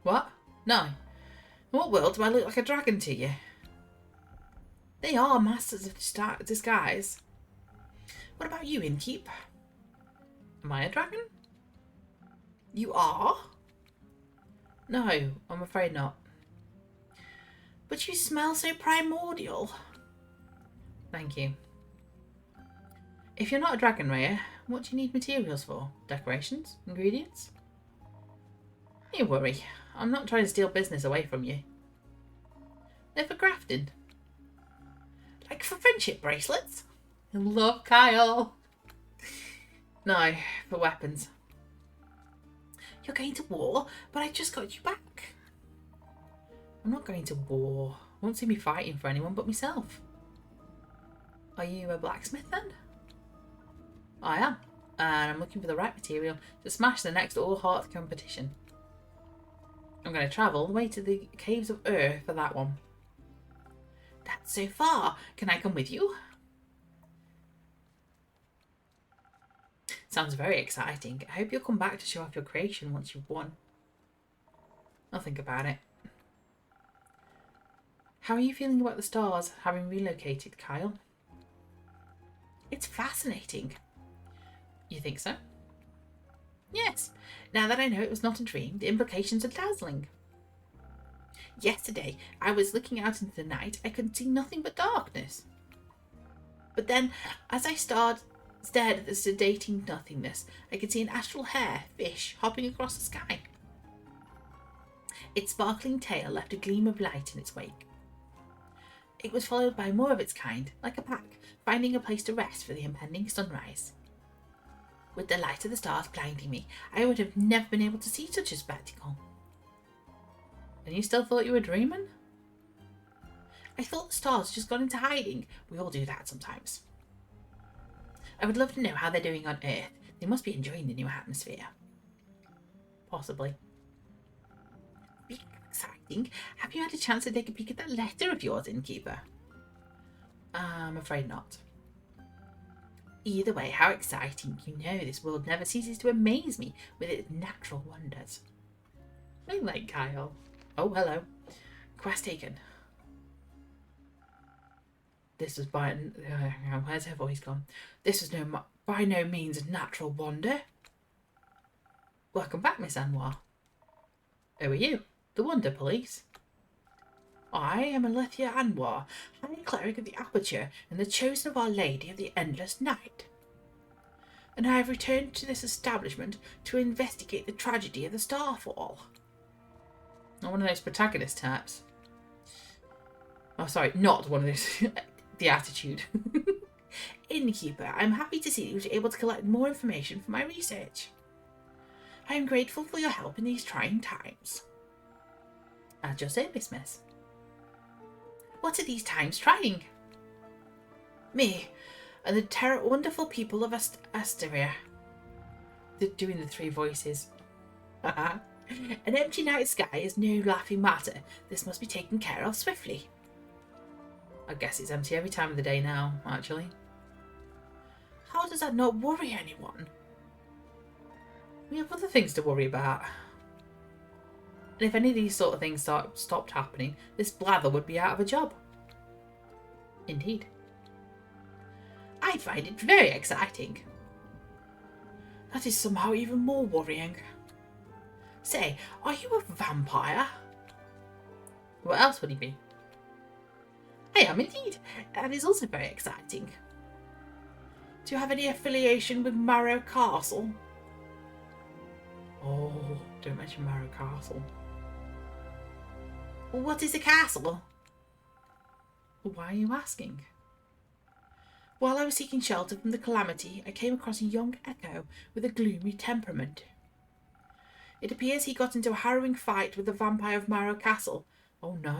What? No. In what world do I look like a dragon to you? They are masters of disguise. What about you, Innkeep? Am I a dragon? You are? No, I'm afraid not. But you smell so primordial. Thank you. If you're not a dragon rayer, what do you need materials for? Decorations? Ingredients? Don't worry, I'm not trying to steal business away from you. They're for grafting. Like for friendship bracelets? Love, Kyle. No, for weapons. You're going to war, but I just got you back. I'm not going to war. Won't see me fighting for anyone but myself. Are you a blacksmith then? I am, and I'm looking for the right material to smash the next all-hearth competition. I'm going to travel all the way to the Caves of Ur for that one. That's so far. Can I come with you? Sounds very exciting. I hope you'll come back to show off your creation once you've won. I'll think about it. How are you feeling about the stars having relocated, Kyle? It's fascinating. You think so? Yes. Now that I know it was not a dream, the implications are dazzling. Yesterday, I was looking out into the night. I could see nothing but darkness. But then, as I stared at the sedating nothingness, I could see an astral hare fish hopping across the sky. Its sparkling tail left a gleam of light in its wake. It was followed by more of its kind, like a pack, finding a place to rest for the impending sunrise. With the light of the stars blinding me, I would have never been able to see such a spectacle. And you still thought you were dreaming? I thought the stars had just gone into hiding. We all do that sometimes. I would love to know how they're doing on Earth. They must be enjoying the new atmosphere. Possibly. Exciting. Have you had a chance to take a peek at that letter of yours, Innkeeper? I'm afraid not. Either way, how exciting. You know this world never ceases to amaze me with its natural wonders. I like Kyle. Oh, hello. Quest taken. This was by... where's her voice gone? This was by no means a natural wonder. Welcome back, Miss Anwar. Who are you? The Wonder Police. I am Alethea Anwar, High Cleric of the Aperture and the chosen of Our Lady of the Endless Night. And I have returned to this establishment to investigate the tragedy of the Starfall. Not one of those protagonist types. Oh, sorry, not one of those. The attitude. Innkeeper, I'm happy to see that you were able to collect more information for my research. I am grateful for your help in these trying times. At your service, miss. What are these times trying? Me and the wonderful people of Asteria. They're doing the three voices. An empty night sky is no laughing matter. This must be taken care of swiftly. I guess it's empty every time of the day now, actually. How does that not worry anyone? We have other things to worry about. And if any of these sort of things stopped happening, this blather would be out of a job. Indeed. I find it very exciting. That is somehow even more worrying. Say, are you a vampire? What else would he be? I am indeed. That is also very exciting. Do you have any affiliation with Marrow Castle? Oh, don't mention Marrow Castle. What is a castle? Why are you asking? While I was seeking shelter from the calamity, I came across a young echo with a gloomy temperament. It appears he got into a harrowing fight with the vampire of Marrow Castle. Oh no.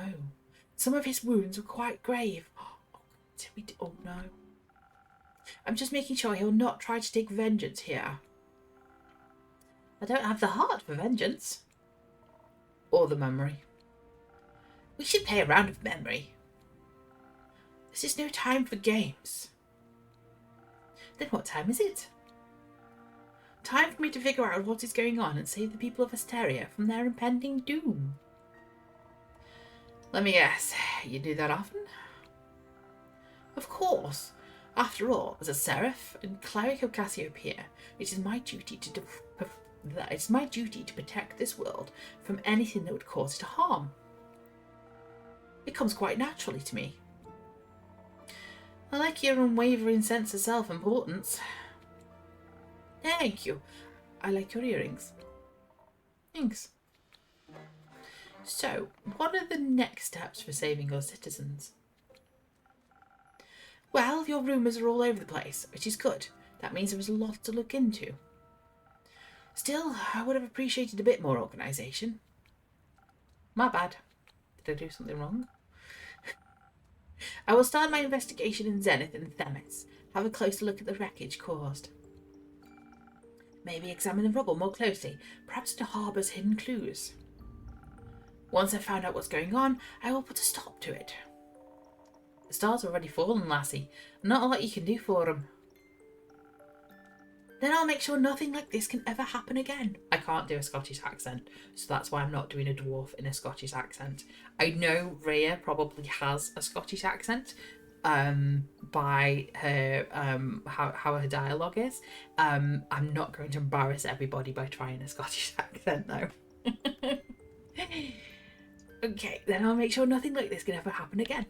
Some of his wounds were quite grave. Oh no. I'm just making sure he'll not try to take vengeance here. I don't have the heart for vengeance. Or the memory. We should play a round of memory. This is no time for games. Then what time is it? Time for me to figure out what is going on and save the people of Asteria from their impending doom. Let me guess, you do that often? Of course. After all, as a seraph and cleric of Cassiopeia, it is my duty to protect this world from anything that would cause it harm. It comes quite naturally to me. I like your unwavering sense of self-importance. Thank you. I like your earrings. Thanks. So, what are the next steps for saving our citizens? Well, your rumours are all over the place, which is good. That means there is a lot to look into. Still, I would have appreciated a bit more organisation. My bad. Did I do something wrong? I will start my investigation in Zenith and Themis. Have a closer look at the wreckage caused. Maybe examine the rubble more closely. Perhaps it harbours hidden clues. Once I've found out what's going on, I will put a stop to it. The stars have already fallen, lassie. Not a lot you can do for them. Then I'll make sure nothing like this can ever happen again. I can't do a Scottish accent, so that's why I'm not doing a dwarf in a Scottish accent. I know Rhea probably has a Scottish accent by her how her dialogue is. I'm not going to embarrass everybody by trying a Scottish accent though. Okay, then I'll make sure nothing like this can ever happen again.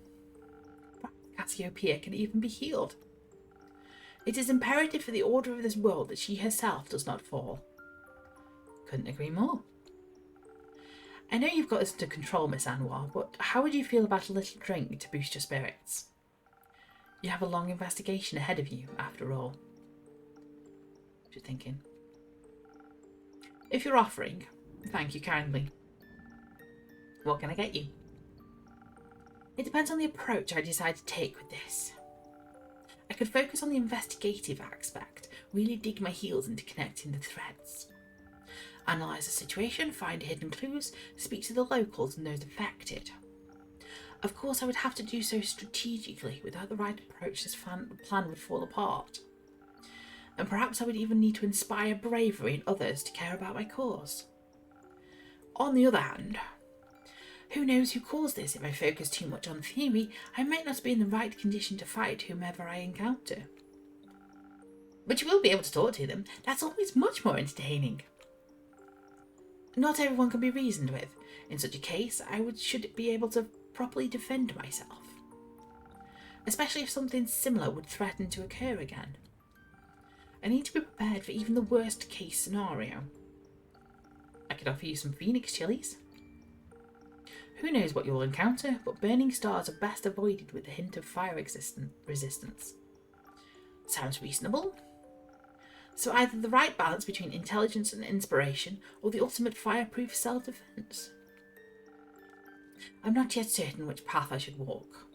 Cassiopeia can even be healed. It is imperative for the order of this world that she herself does not fall. Couldn't agree more. I know you've got this under control, Miss Anwar, but how would you feel about a little drink to boost your spirits? You have a long investigation ahead of you, after all. What are you thinking? If you're offering, thank you kindly. What can I get you? It depends on the approach I decide to take with this. I could focus on the investigative aspect, really dig my heels into connecting the threads. Analyse the situation, find hidden clues, speak to the locals and those affected. Of course, I would have to do so strategically. Without the right approach, this plan would fall apart. And perhaps I would even need to inspire bravery in others to care about my cause. On the other hand, who knows who caused this? If I focus too much on theory, I might not be in the right condition to fight whomever I encounter. But you will be able to talk to them. That's always much more entertaining. Not everyone can be reasoned with. In such a case, should be able to properly defend myself. Especially if something similar would threaten to occur again. I need to be prepared for even the worst case scenario. I could offer you some Phoenix chilies. Who knows what you'll encounter, but burning stars are best avoided with a hint of fire resistance. Sounds reasonable. So either the right balance between intelligence and inspiration, or the ultimate fireproof self-defense. I'm not yet certain which path I should walk.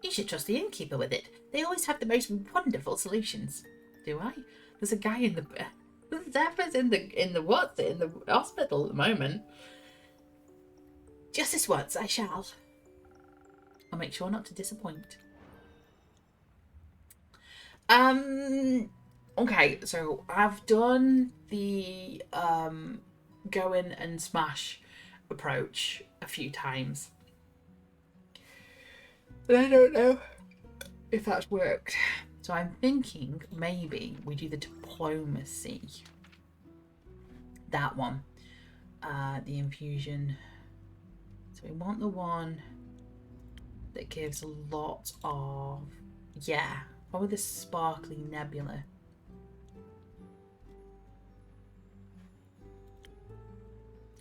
You should trust the innkeeper with it. They always have the most wonderful solutions. Do I? There's a guy in the... Zephyr's in the hospital at the moment. Just this once, I shall. I'll make sure not to disappoint. Okay, so I've done the go in and smash approach a few times. But I don't know if that's worked. So I'm thinking maybe we do the diplomacy. That one. The infusion. So we want the one that gives a lot of... Yeah, probably the sparkly nebula.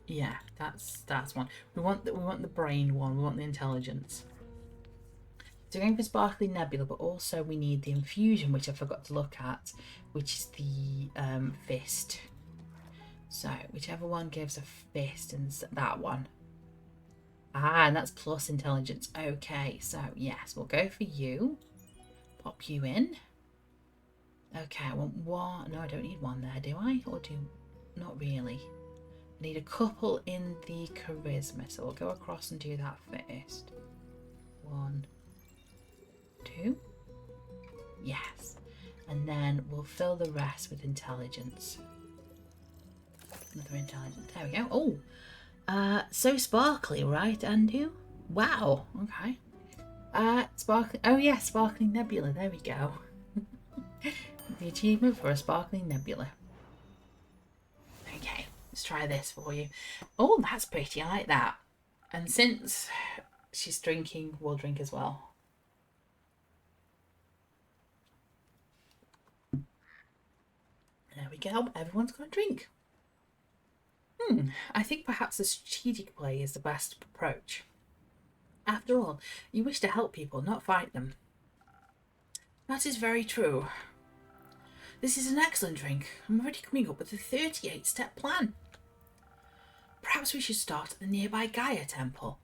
Yeah, that's one. We want the brain one. We want the intelligence. So we're going for Sparkling Nebula, but also we need the infusion, which I forgot to look at, which is the fist. So whichever one gives a fist, and that one. Ah, and that's plus intelligence. Okay, so yes, we'll go for you. Pop you in. Okay, I want one. No, I don't need one there, do I? Or do... Not really. I need a couple in the charisma, so we'll go across and do that first. 1, 2. Yes. And then we'll fill the rest with intelligence. Another intelligence. There we go. Oh! So sparkly, right, Andu? Wow. Okay. Sparkling... Oh, yeah, Sparkling Nebula. There we go. The achievement for a Sparkling Nebula. Okay, let's try this for you. Oh, that's pretty. I like that. And since she's drinking, we'll drink as well. There we go. Everyone's got a drink. I think perhaps the strategic play is the best approach. After all, you wish to help people, not fight them. That is very true. This is an excellent drink. I'm already coming up with a 38-step plan. Perhaps we should start at the nearby Gaia Temple.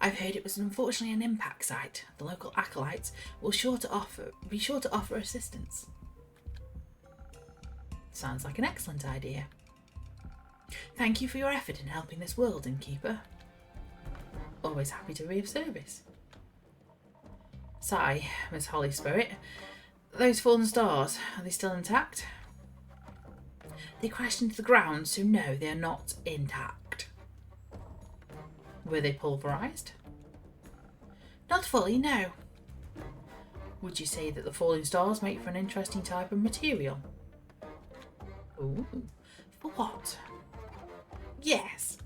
I've heard it was unfortunately an impact site. The local acolytes will be sure to offer assistance. Sounds like an excellent idea. Thank you for your effort in helping this world, Innkeeper. Always happy to be of service. Sigh, Miss Holly Spirit. Those fallen stars, are they still intact? They crashed into the ground, so no, they are not intact. Were they pulverised? Not fully, no. Would you say that the falling stars make for an interesting type of material? Ooh, for what? Yes.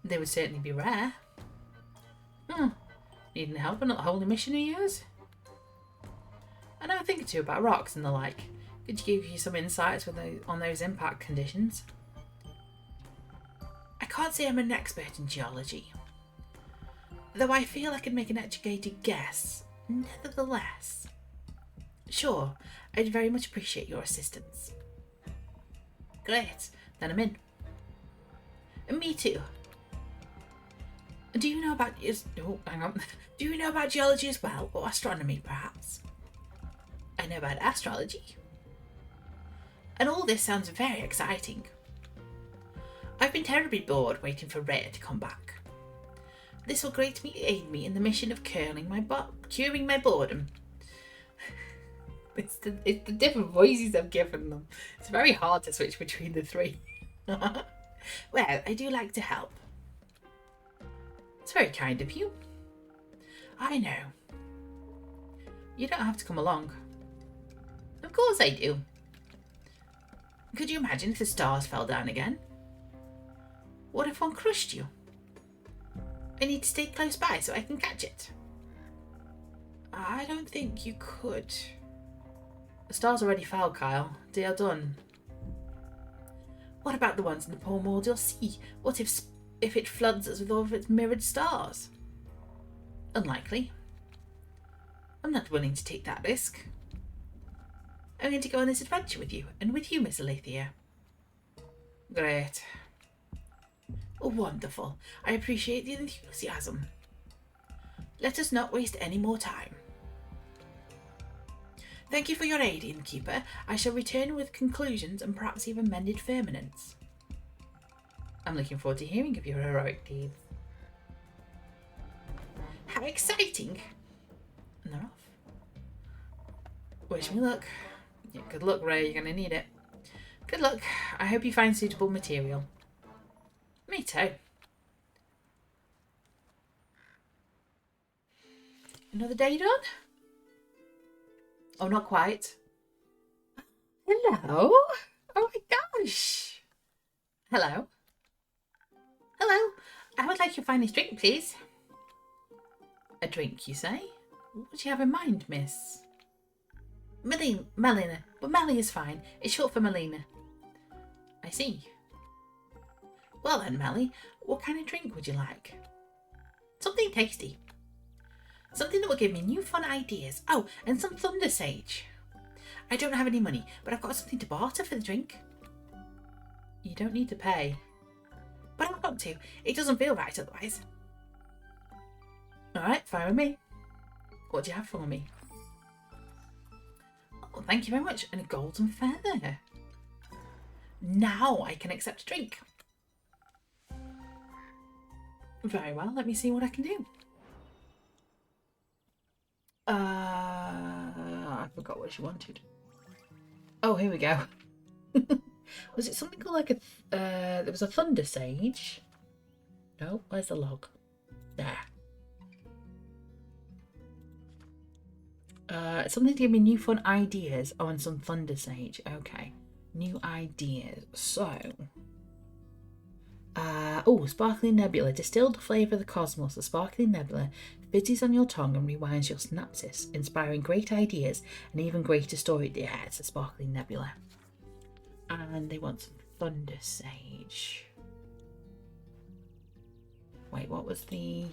They would certainly be rare. Needing help on a holy mission of yours? I know a thing or two about rocks and the like. Could you give you some insights on those impact conditions? I can't say I'm an expert in geology, though I feel I could make an educated guess, nevertheless. Sure, I'd very much appreciate your assistance. Great, then I'm in. And me too. Do you know about... Oh, hang on. Do you know about geology as well, or astronomy perhaps? I know about astrology. And all this sounds very exciting. I've been terribly bored waiting for Rhea to come back. This will greatly aid me in the mission of curing my boredom. It's the different voices I've given them. It's very hard to switch between the three. Well, I do like to help. It's very kind of you. I know. You don't have to come along. Of course I do. Could you imagine if the stars fell down again? What if one crushed you? I need to stay close by so I can catch it. I don't think you could. The stars already fell, Kyle. They are done. What about the ones in the primordial sea? What if it floods us with all of its mirrored stars? Unlikely. I'm not willing to take that risk. I'm going to go on this adventure with you, and with you, Miss Alethea. Great. Oh, wonderful. I appreciate the enthusiasm. Let us not waste any more time. Thank you for your aid, Innkeeper. I shall return with conclusions and perhaps even mended firmaments. I'm looking forward to hearing of your heroic deeds. How exciting! And they're off. Wish me luck. Yeah, good luck, Ray. You're going to need it. Good luck. I hope you find suitable material. Me too. Another day done? Oh, not quite. Hello? Oh my gosh. Hello? Hello? I would like your finest drink, please. A drink, you say? What do you have in mind, miss? Melina. But Melly is fine. It's short for Melina. I see. Well then, Melly, what kind of drink would you like? Something tasty. Something that will give me new fun ideas. Oh, and some thunder sage. I don't have any money, but I've got something to barter for the drink. You don't need to pay. But I've got to. It doesn't feel right otherwise. Alright, fine with me. What do you have for me? Oh, thank you very much. And a golden feather. Now I can accept a drink. Very well, let me see what I can do. I forgot what she wanted. Oh, here we go. Was it something called like a... there was a thunder sage. No, where's the log? There. Something to give me new fun ideas on some thunder sage. Okay. New ideas. So... oh, sparkling nebula. Distilled flavour of the cosmos. The sparkling nebula fizzes on your tongue and rewinds your synapses, inspiring great ideas and even greater story. Yeah, it's a sparkling nebula. And they want some thunder sage. Wait, what was the...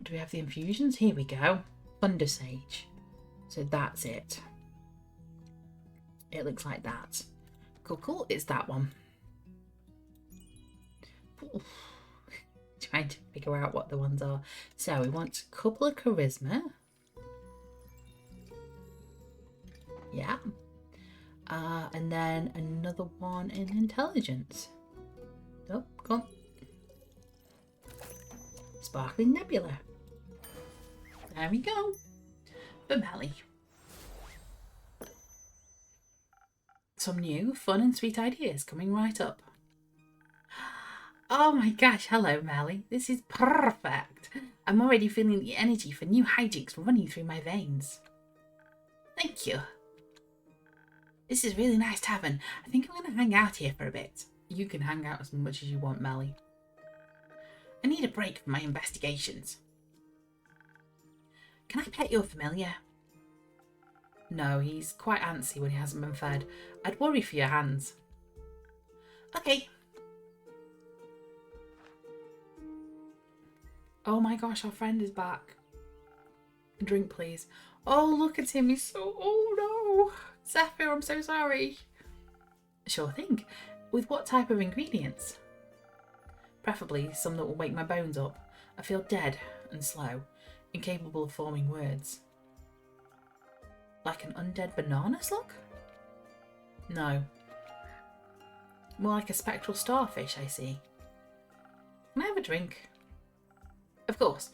Do we have the infusions? Here we go. Thunder sage. So that's it. It looks like that. Cool. It's that one. Ooh. Trying to figure out what the ones are. So we want a couple of charisma. Yeah. And then another one in intelligence. Oh, come on. Sparkling nebula. There we go. Bemelly. Some new, fun and sweet ideas coming right up. Oh my gosh, hello Melly. This is perfect. I'm already feeling the energy for new hijinks running through my veins. Thank you. This is a really nice tavern. I think I'm going to hang out here for a bit. You can hang out as much as you want, Melly. I need a break from my investigations. Can I pet your familiar? No, he's quite antsy when he hasn't been fed. I'd worry for your hands. Okay. Oh my gosh, our friend is back. A drink, please. Oh, look at him. He's so... Oh, no. Zephyr, I'm so sorry. Sure thing. With what type of ingredients? Preferably some that will wake my bones up. I feel dead and slow, incapable of forming words. Like an undead banana slug? No. More like a spectral starfish, I see. Can I have a drink? Of course.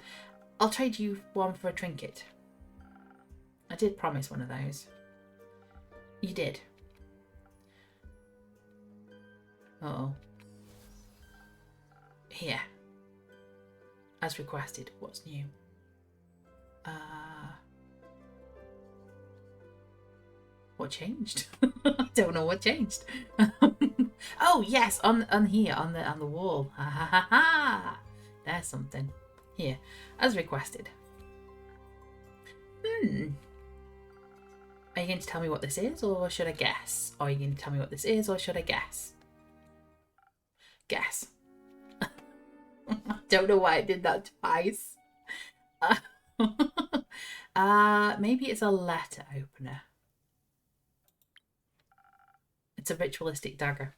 I'll trade you one for a trinket. I did promise one of those. You did. Uh-oh. Here. As requested. What's new? What changed? I don't know what changed. Oh yes, on here, on the wall. Ha ha ha ha. There's something. Here, as requested. Are you going to tell me what this is, or should I guess? Are you going to tell me what this is, or should I guess? Guess. I don't know why I did that twice. Maybe it's a letter opener. It's a ritualistic dagger.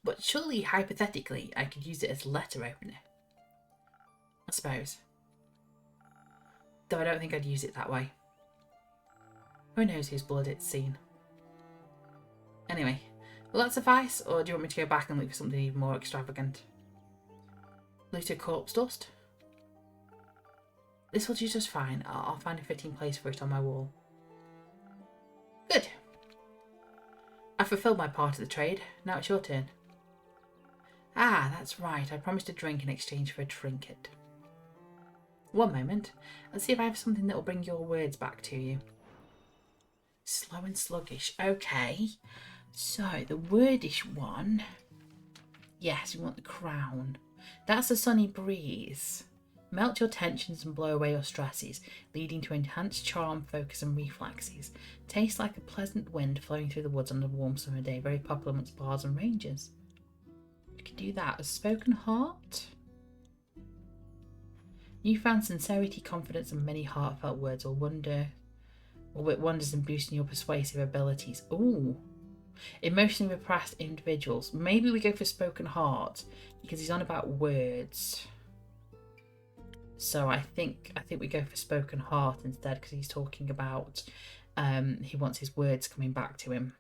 But surely, hypothetically, I could use it as a letter opener. I suppose. Though I don't think I'd use it that way. Who knows whose blood it's seen. Anyway, will that suffice, or do you want me to go back and look for something even more extravagant? Looted corpse dust? This will do just fine. I'll find a fitting place for it on my wall. Good. I fulfilled my part of the trade. Now it's your turn. Ah, that's right. I promised a drink in exchange for a trinket. One moment. Let's see if I have something that will bring your words back to you. Slow and sluggish. Okay. So, the wordish one. Yes, we want the crown. That's a sunny breeze. Melt your tensions and blow away your stresses, leading to enhanced charm, focus and reflexes. Tastes like a pleasant wind flowing through the woods on a warm summer day, very popular amongst bars and rangers. We can do that. A spoken heart. You found sincerity, confidence, and many heartfelt words, or wonders in boosting your persuasive abilities. Ooh. Emotionally repressed individuals. Maybe we go for spoken heart because he's on about words. So I think we go for spoken heart instead because he's talking about he wants his words coming back to him.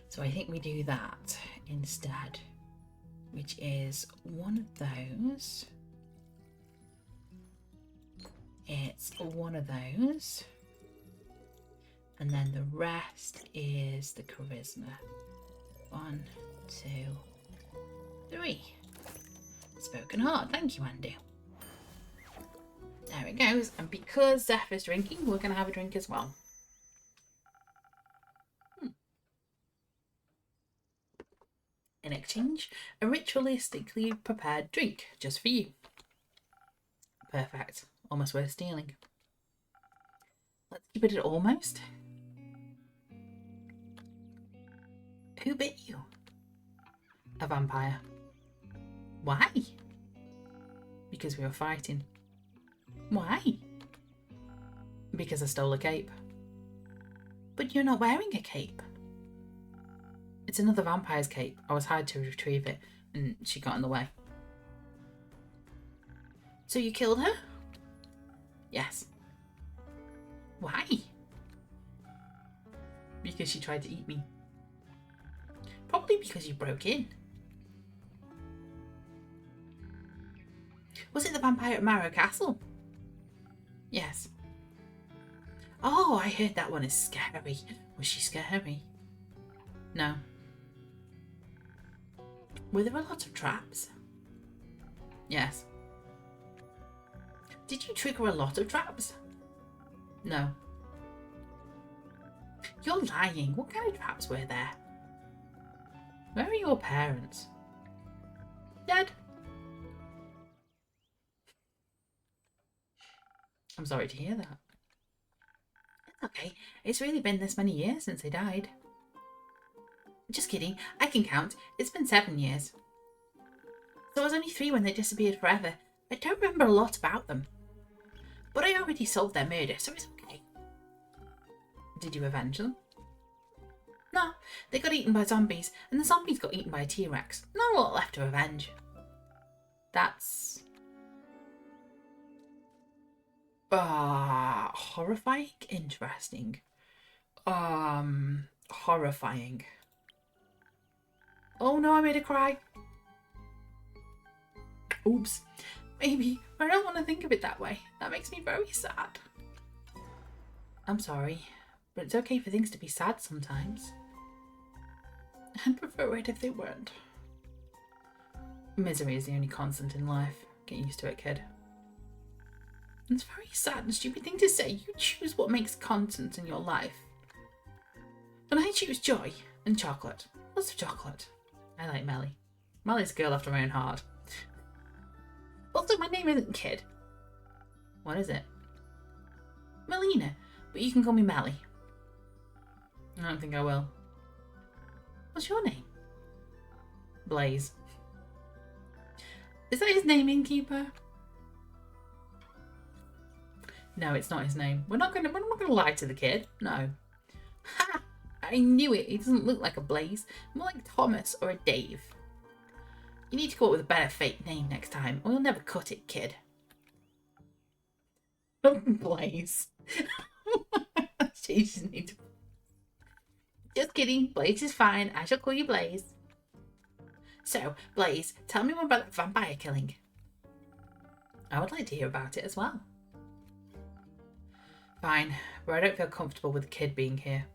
So I think we do that instead, which is one of those. It's one of those. And then the rest is the charisma. 1, 2, 3. Spoken heart. Thank you, Andy. There it goes. And because Zephyr's drinking, we're going to have a drink as well. In exchange, a ritualistically prepared drink just for you. Perfect. Almost worth stealing. Let's keep it at almost. Who bit you? A vampire. Why? Because we were fighting. Why? Because I stole a cape. But you're not wearing a cape. It's another vampire's cape. I was hired to retrieve it and she got in the way. So you killed her? Yes. Why? Because she tried to eat me. Probably because you broke in. Was it the vampire at Marrow Castle? Yes. Oh, I heard that one is scary. Was she scary? No. Were there a lot of traps? Yes. Did you trigger a lot of traps? No. You're lying. What kind of traps were there? Where are your parents? Dead. I'm sorry to hear that. It's okay. It's really been this many years since they died. Just kidding. I can count. It's been 7 years. So I was only 3 when they disappeared forever. I don't remember a lot about them. But I already solved their murder, so it's okay. Did you avenge them? No, they got eaten by zombies, and the zombies got eaten by a T-Rex. Not a lot left to avenge. That's... horrifying? Interesting. Horrifying. Oh no, I made her cry. Oops. Maybe, but I don't want to think of it that way. That makes me very sad. I'm sorry, but it's okay for things to be sad sometimes. I'd prefer it if they weren't. Misery is the only constant in life. Get used to it, kid. It's a very sad and stupid thing to say. You choose what makes constant in your life. And I choose joy and chocolate. Lots of chocolate. I like Melly. Melly's a girl after my own heart. Also, my name isn't Kid. What is it? Melina, but you can call me Melly. I don't think I will. What's your name? Blaze. Is that his name, innkeeper? No, it's not his name. We're not gonna lie to the kid. No. Ha! I knew it. He doesn't look like a Blaze. More like Thomas or a Dave. You need to go up with a better fake name next time, or you'll never cut it, kid. Blaze. Just kidding. Blaze is fine. I shall call you Blaze. So, Blaze, tell me more about that vampire killing. I would like to hear about it as well. Fine, but I don't feel comfortable with the kid being here.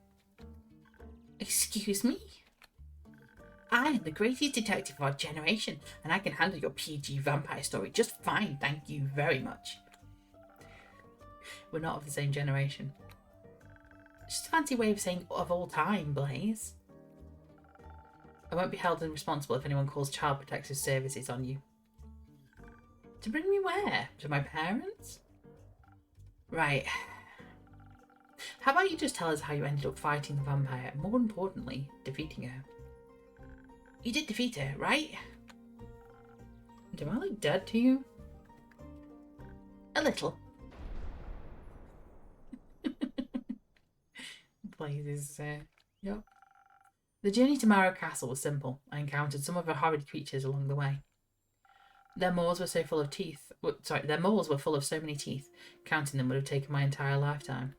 Excuse me? I am the greatest detective of our generation, and I can handle your PG vampire story just fine, thank you very much. We're not of the same generation. Just a fancy way of saying of all time, Blaze. I won't be held responsible if anyone calls Child Protective Services on you. To bring me where? To my parents? Right. How about you just tell us how you ended up fighting the vampire, and more importantly, defeating her? You did defeat her, right? Am I like dead to you? A little. Blazes. Yep. The journey to Marrow Castle was simple. I encountered some of the horrid creatures along the way. Their maws were so full of teeth. Their maws were full of so many teeth. Counting them would have taken my entire lifetime.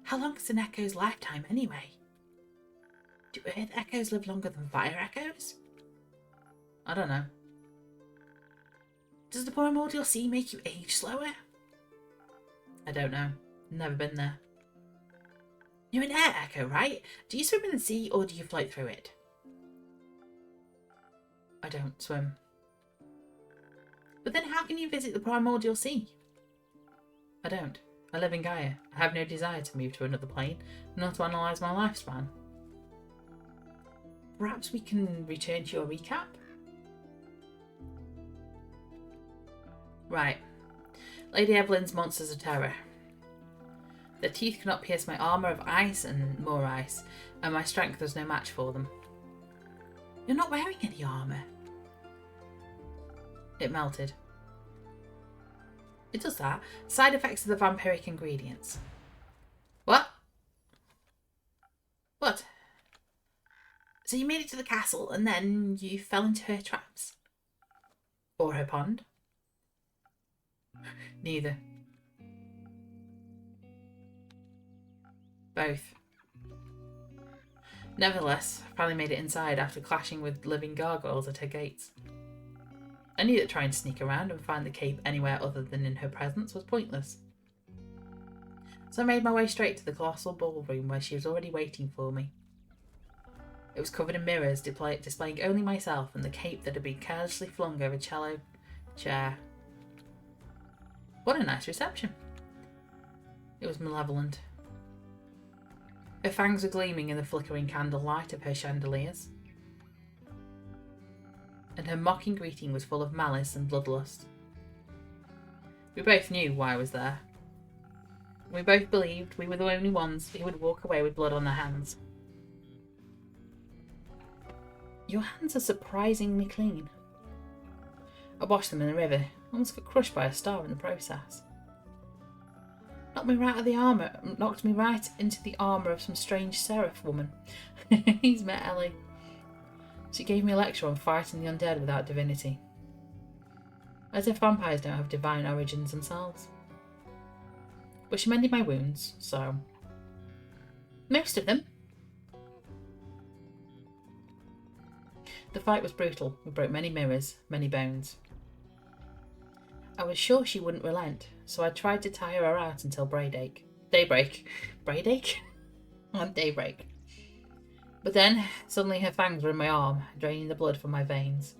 How long is an echo's lifetime, anyway? Do earth echoes live longer than fire echoes? I don't know. Does the primordial sea make you age slower? I don't know. Never been there. You're an air echo, right? Do you swim in the sea or do you float through it? I don't swim. But then how can you visit the primordial sea? I don't. I live in Gaia. I have no desire to move to another plane, nor to analyse my lifespan. Perhaps we can return to your recap? Right. Lady Evelyn's monsters of terror. Their teeth cannot pierce my armour of ice and more ice, and my strength was no match for them. You're not wearing any armour. It melted. It does that. Side effects of the vampiric ingredients. What? What? So you made it to the castle and then you fell into her traps? Or her pond? Neither. Both. Nevertheless, I finally made it inside after clashing with living gargoyles at her gates. I knew that trying to sneak around and find the cape anywhere other than in her presence was pointless. So I made my way straight to the colossal ballroom where she was already waiting for me. It was covered in mirrors, displaying only myself and the cape that had been carelessly flung over a cello chair. What a nice reception. It was malevolent. Her fangs were gleaming in the flickering candlelight of her chandeliers, and her mocking greeting was full of malice and bloodlust. We both knew why I was there. We both believed we were the only ones who would walk away with blood on their hands. Your hands are surprisingly clean. I washed them in the river, almost got crushed by a star in the process. Knocked me right into the armour of some strange seraph woman. He's met Ellie. She gave me a lecture on fighting the undead without divinity. As if vampires don't have divine origins themselves. But she mended my wounds, so... most of them. The fight was brutal. We broke many mirrors, many bones. I was sure she wouldn't relent, so I tried to tire her out until daybreak. Daybreak? On daybreak. But then, suddenly her fangs were in my arm, draining the blood from my veins.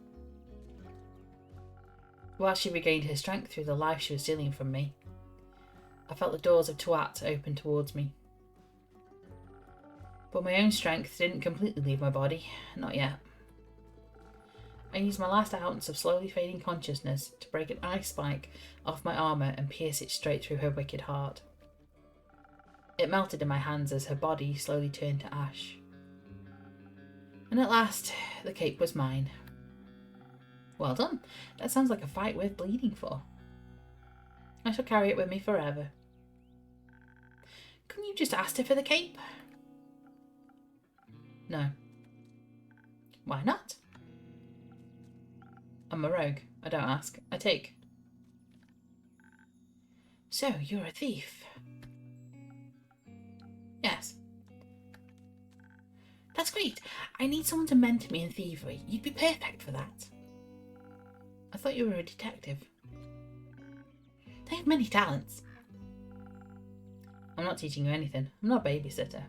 While she regained her strength through the life she was stealing from me, I felt the doors of Tuat open towards me. But my own strength didn't completely leave my body, not yet. I used my last ounce of slowly fading consciousness to break an ice spike off my armour and pierce it straight through her wicked heart. It melted in my hands as her body slowly turned to ash. And at last, the cape was mine. Well done. That sounds like a fight worth bleeding for. I shall carry it with me forever. Couldn't you just ask her for the cape? No. Why not? I'm a rogue. I don't ask. I take. So, you're a thief? Yes. That's great. I need someone to mentor me in thievery. You'd be perfect for that. I thought you were a detective. I have many talents. I'm not teaching you anything. I'm not a babysitter.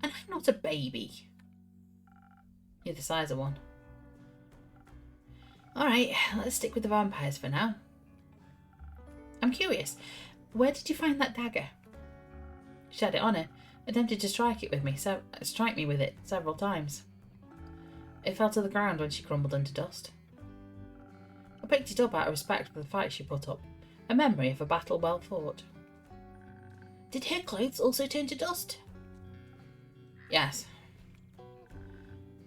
And I'm not a baby. You're the size of one. Alright, let's stick with the vampires for now. I'm curious, where did you find that dagger? She had it on her, attempted to strike me with it several times. It fell to the ground when she crumbled into dust. I picked it up out of respect for the fight she put up, a memory of a battle well fought. Did her clothes also turn to dust? Yes.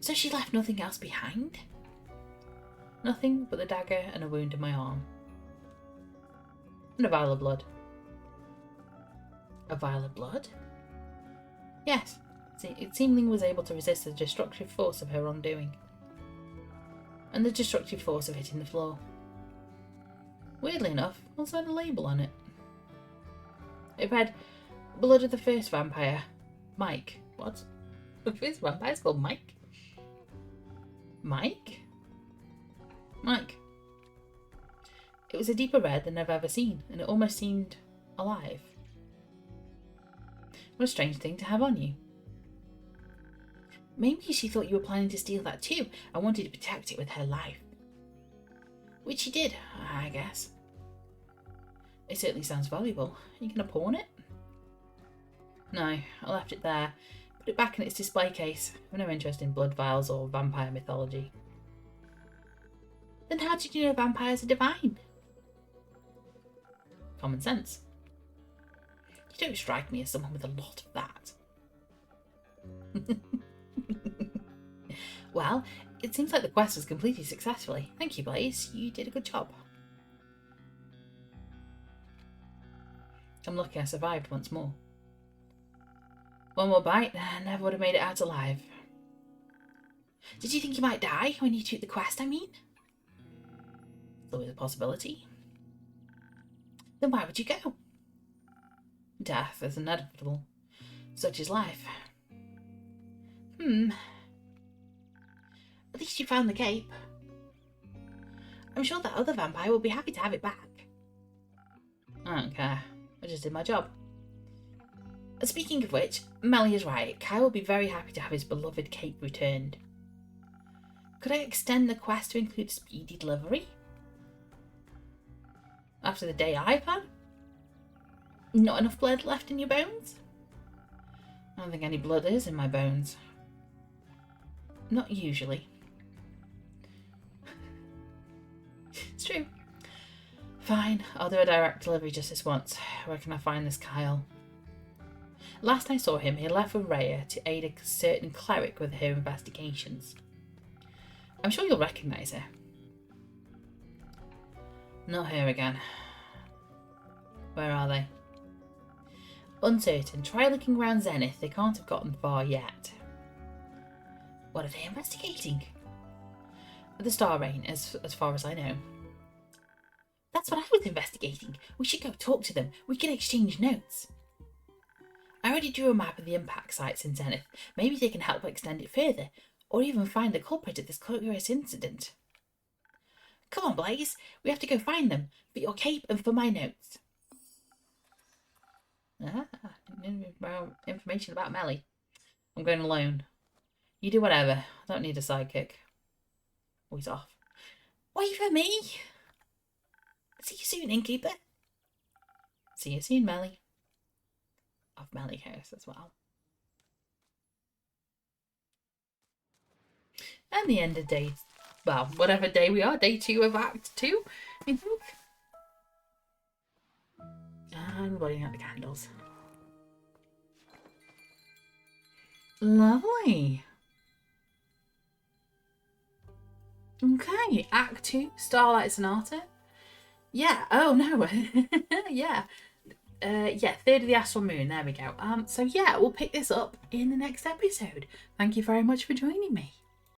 So she left nothing else behind? Nothing but the dagger and a wound in my arm. And a vial of blood. A vial of blood? Yes. It seemingly was able to resist the destructive force of her undoing. And the destructive force of hitting the floor. Weirdly enough, also had a label on it. It read, "Blood of the first vampire. Mike." What? The first vampire's called Mike? Mike? Mike. It was a deeper red than I've ever seen, and it almost seemed alive. What a strange thing to have on you. Maybe she thought you were planning to steal that too, and wanted to protect it with her life. Which she did, I guess. It certainly sounds valuable. Are you going to pawn it? No, I left it there. Put it back in its display case. I've no interest in blood vials or vampire mythology. Then how did you know vampires are divine? Common sense. You don't strike me as someone with a lot of that. Well, it seems like the quest was completed successfully. Thank you, Blaze. You did a good job. I'm lucky I survived once more. One more bite, I never would have made it out alive. Did you think you might die when you took the quest, I mean? It's always a possibility. Then why would you go? Death is inevitable. Such is life. At least you found the cape. I'm sure that other vampire will be happy to have it back. I don't care. I just did my job. Speaking of which, Melly is right. Kai will be very happy to have his beloved cape returned. Could I extend the quest to include speedy delivery? After the day I've had? Not enough blood left in your bones? I don't think any blood is in my bones. Not usually. It's true. Fine, I'll do a direct delivery just this once. Where can I find this Kyle? Last I saw him, he left with Rhea to aid a certain cleric with her investigations. I'm sure you'll recognise her. Not her again. Where are they? Uncertain. Try looking around Zenith. They can't have gotten far yet. What are they investigating? The Star Rain, as far as I know. That's what I was investigating. We should go talk to them. We can exchange notes. I already drew a map of the impact sites in Zenith. Maybe they can help extend it further, or even find the culprit of this curious incident. Come on, Blaze. We have to go find them, for your cape and for my notes. Information about Melly. I'm going alone. You do whatever. I don't need a sidekick. Oh, he's off. Wait for me! See you soon, innkeeper. See you soon, Melly. Of Melly House as well. And the end of day, well, whatever day we are, day 2 of Act 2, I think. And blowing out the candles. Lovely. Okay, Act 2, Starlight Sonata. Yeah, oh no. Yeah. Yeah, Third of the Astral Moon, there we go. So yeah, we'll pick this up in the next episode. Thank you very much for joining me.